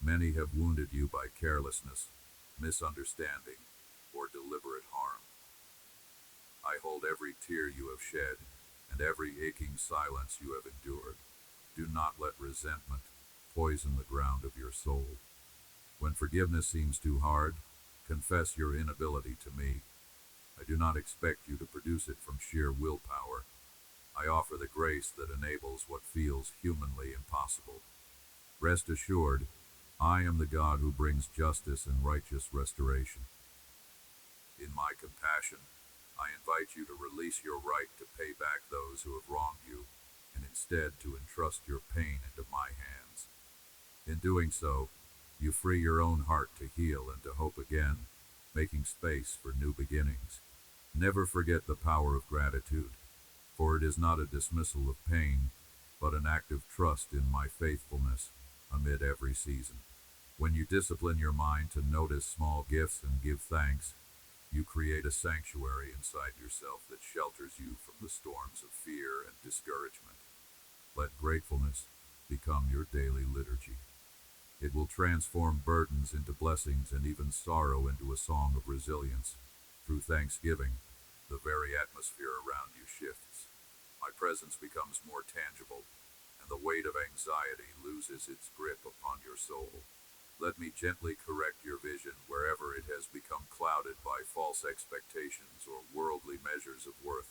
Many have wounded you by carelessness, misunderstanding, or deliberate harm. I hold every tear you have shed and every aching silence you have endured. Do not let resentment poison the ground of your soul. When forgiveness seems too hard, confess your inability to me. I do not expect you to produce it from sheer willpower. I offer the grace that enables what feels humanly impossible. Rest assured, I am the God who brings justice and righteous restoration. In my compassion, I invite you to release your right to pay back those who have wronged you, and instead to entrust your pain into my hands. In doing so, you free your own heart to heal and to hope again, making space for new beginnings. Never forget the power of gratitude, for it is not a dismissal of pain, but an act of trust in my faithfulness amid every season. When you discipline your mind to notice small gifts and give thanks, you create a sanctuary inside yourself that shelters you from the storms of fear and discouragement. Let gratefulness become your daily liturgy. It will transform burdens into blessings and even sorrow into a song of resilience. Through thanksgiving, the very atmosphere around you shifts. My presence becomes more tangible, and the weight of anxiety loses its grip upon your soul. Let me gently correct your vision wherever it has become clouded by false expectations or worldly measures of worth.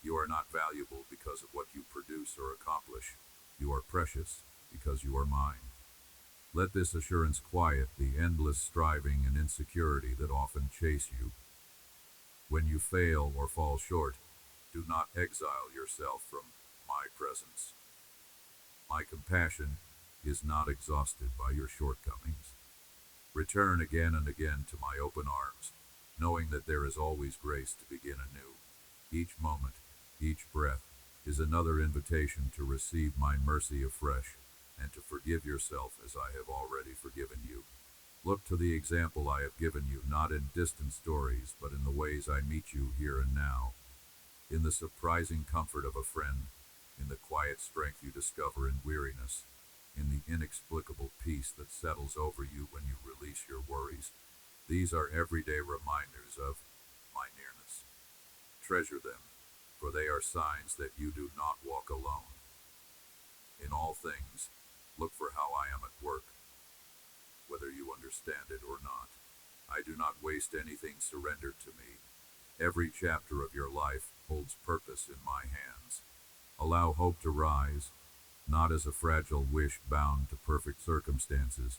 You are not valuable because of what you produce or accomplish. You are precious because you are mine. Let this assurance quiet the endless striving and insecurity that often chase you. When you fail or fall short, do not exile yourself from my presence. My compassion is not exhausted by your shortcomings. Return again and again to my open arms, knowing that there is always grace to begin anew. Each moment, each breath, is another invitation to receive my mercy afresh and to forgive yourself as I have already forgiven you. Look to the example I have given you, not in distant stories, but in the ways I meet you here and now. In the surprising comfort of a friend, in the quiet strength you discover in weariness, in the inexplicable peace that settles over you when you release your worries. These are everyday reminders of my nearness. Treasure them, for they are signs that you do not walk alone. In all things, look for how I am at work, whether you understand it or not. I do not waste anything surrendered to me. Every chapter of your life holds purpose in my hands. Allow hope to rise, not as a fragile wish bound to perfect circumstances,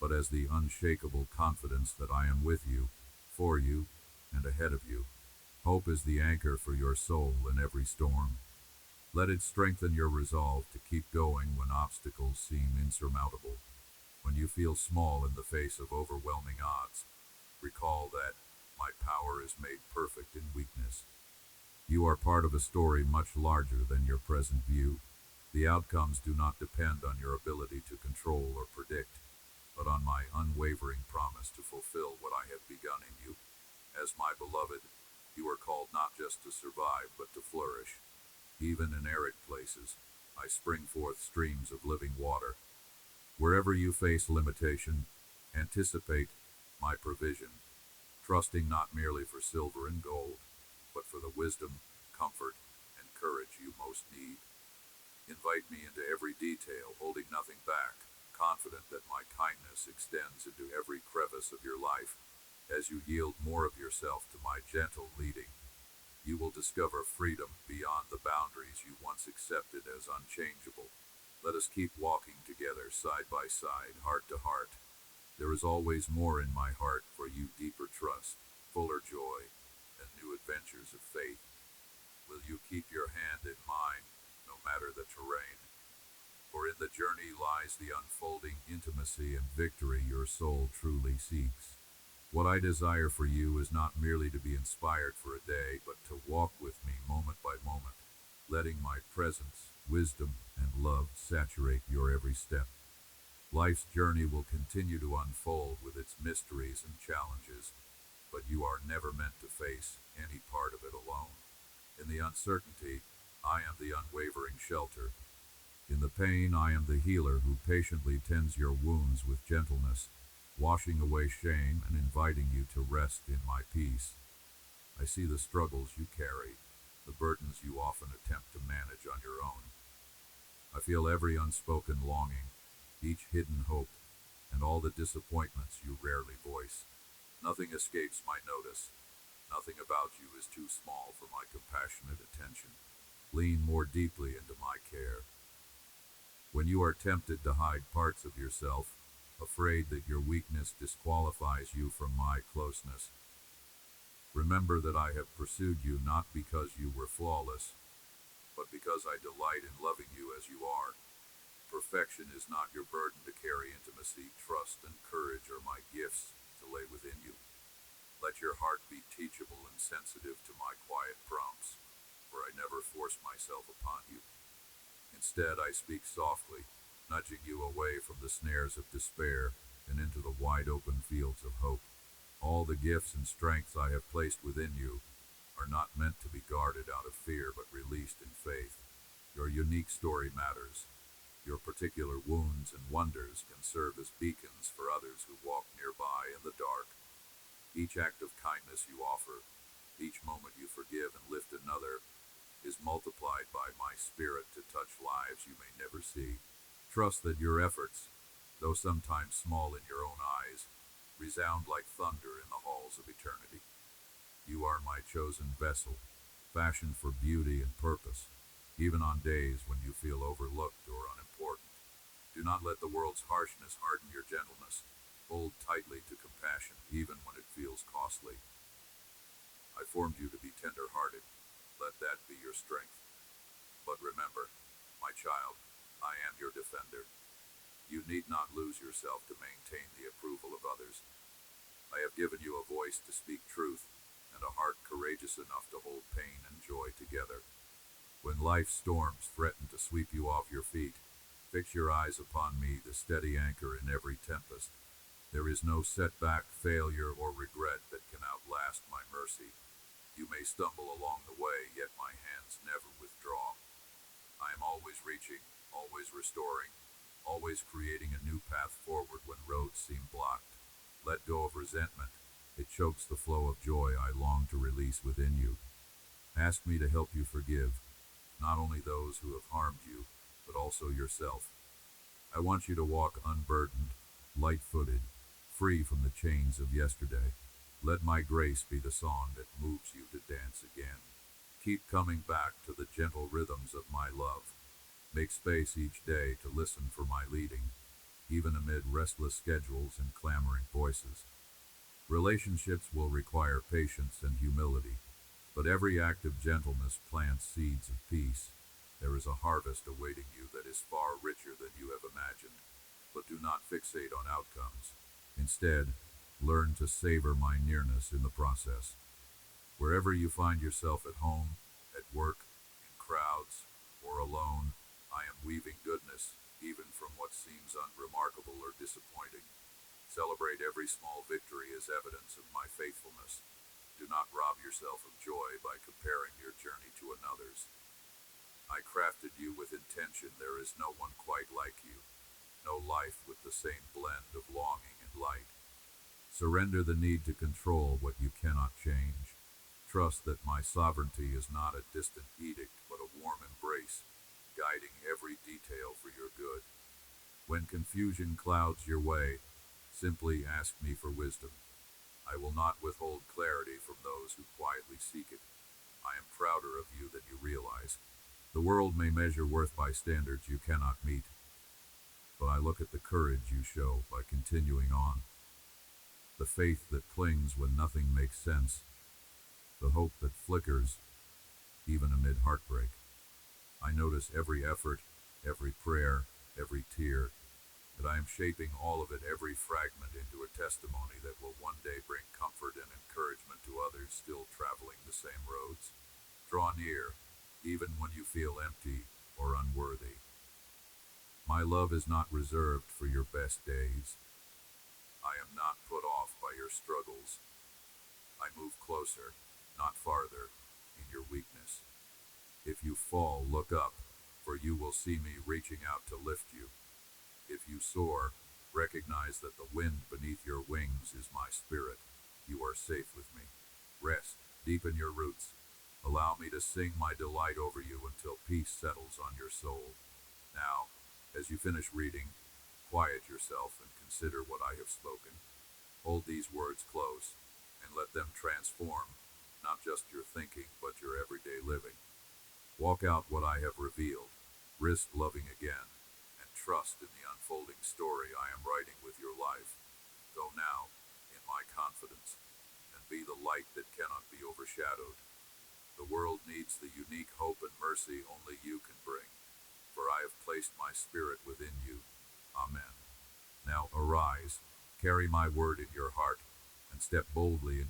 but as the unshakable confidence that I am with you, for you, and ahead of you. Hope is the anchor for your soul in every storm. Let it strengthen your resolve to keep going when obstacles seem insurmountable. When you feel small in the face of overwhelming odds, recall that my power is made perfect in weakness. You are part of a story much larger than your present view. The outcomes do not depend on your ability to control or predict, but on my unwavering promise to fulfill what I have begun in you. As my beloved, you are called not just to survive, but to flourish. Even in arid places, I spring forth streams of living water. Wherever you face limitation, anticipate my provision, trusting not merely for silver and gold, but for the wisdom, comfort, and courage you most need. Invite me into every detail, holding nothing back, confident that my kindness extends into every crevice of your life. As you yield more of yourself to my gentle leading, you will discover freedom beyond the boundaries you once accepted as unchangeable. Let us keep walking together side by side, heart to heart. There is always more in my heart for you, deeper trust, fuller joy, and new adventures of faith. Will you keep your hand in mine, no matter the terrain? For in the journey lies the unfolding intimacy and victory your soul truly seeks. What I desire for you is not merely to be inspired for a day, but to walk with me moment by moment, letting my presence wisdom, and love saturate your every step. Life's journey will continue to unfold with its mysteries and challenges, but you are never meant to face any part of it alone. In the uncertainty, I am the unwavering shelter. In the pain, I am the healer who patiently tends your wounds with gentleness, washing away shame and inviting you to rest in my peace. I see the struggles you carry, the burdens you often attempt to manage on your own. I feel every unspoken longing, each hidden hope, and all the disappointments you rarely voice. Nothing escapes my notice. Nothing about you is too small for my compassionate attention. Lean more deeply into my care. When you are tempted to hide parts of yourself, afraid that your weakness disqualifies you from my closeness, remember that I have pursued you not because you were flawless, but because I delight in loving you as you are. Perfection is not your burden to carry. Intimacy, trust, and courage are my gifts to lay within you. Let your heart be teachable and sensitive to my quiet prompts, for I never force myself upon you. Instead, I speak softly, nudging you away from the snares of despair and into the wide open fields of hope. All the gifts and strengths I have placed within you are not meant to be guarded out of fear, but released in faith. Your unique story matters. Your particular wounds and wonders can serve as beacons for others who walk nearby in the dark. Each act of kindness you offer, each moment you forgive and lift another, is multiplied by my spirit to touch lives you may never see. Trust that your efforts, though sometimes small in your own eyes, resound like thunder in the halls of eternity. You are my chosen vessel, fashioned for beauty and purpose, even on days when you feel overlooked or unimportant. Do not let the world's harshness harden your gentleness. Hold tightly to compassion, even when it feels costly. I formed you to be tender-hearted. Let that be your strength. But remember, my child, I am your defender. You need not lose yourself to maintain the approval of others. I have given you a voice to speak truth, and a heart courageous enough to hold pain and joy together. When life's storms threaten to sweep you off your feet, fix your eyes upon me, the steady anchor in every tempest. There is no setback, failure, or regret that can outlast my mercy. You may stumble along the way, yet my hands never withdraw. I am always reaching, always restoring, always creating a new path forward when roads seem blocked. Let go of resentment. It chokes the flow of joy I long to release within you. Ask me to help you forgive, not only those who have harmed you, but also yourself. I want you to walk unburdened, light-footed, free from the chains of yesterday. Let my grace be the song that moves you to dance again. Keep coming back to the gentle rhythms of my love. Make space each day to listen for my leading, even amid restless schedules and clamoring voices. Relationships will require patience and humility, but every act of gentleness plants seeds of peace. There is a harvest awaiting you that is far richer than you have imagined. But do not fixate on outcomes. Instead, learn to savor my nearness in the process. Wherever you find yourself, at home, at work, in crowds, or alone, I am weaving goodness, even from what seems unremarkable or disappointing. Celebrate every small victory as evidence of my faithfulness. Do not rob yourself of joy by comparing your journey to another's. I crafted you with intention. There is no one quite like you, no life with the same blend of longing and light. Surrender the need to control what you cannot change. Trust that my sovereignty is not a distant edict, but a warm embrace, guiding every detail for your good. When confusion clouds your way, simply ask me for wisdom. I will not withhold clarity from those who quietly seek it. I am prouder of you than you realize. The world may measure worth by standards you cannot meet, but I look at the courage you show by continuing on, the faith that clings when nothing makes sense, the hope that flickers even amid heartbreak. I notice every effort, every prayer, every tear, that I am shaping all of it, every fragment, into a testimony that will one day bring comfort and encouragement to others still traveling the same roads. Draw near, even when you feel empty. or unworthy. My love is not reserved for your best days. I am not put off by your struggles. I move closer, not farther, in your weakness. If you fall, look up, for you will see me reaching out to lift you. If you soar, recognize that the wind beneath your wings is my spirit. You are safe with me. Rest, deepen your roots. Allow me to sing my delight over you until peace settles on your soul. Now, as you finish reading, quiet yourself and consider what I have spoken. Hold these words close and let them transform not just your thinking but your everyday living. Walk out what I have revealed, risk loving again, and trust in the unfolding story I am writing with your life. Go now, in my confidence, and be the light that cannot be overshadowed. The world needs the unique hope and mercy only you can bring, for I have placed my spirit within you. Amen. Now arise, carry my word in your heart, and step boldly in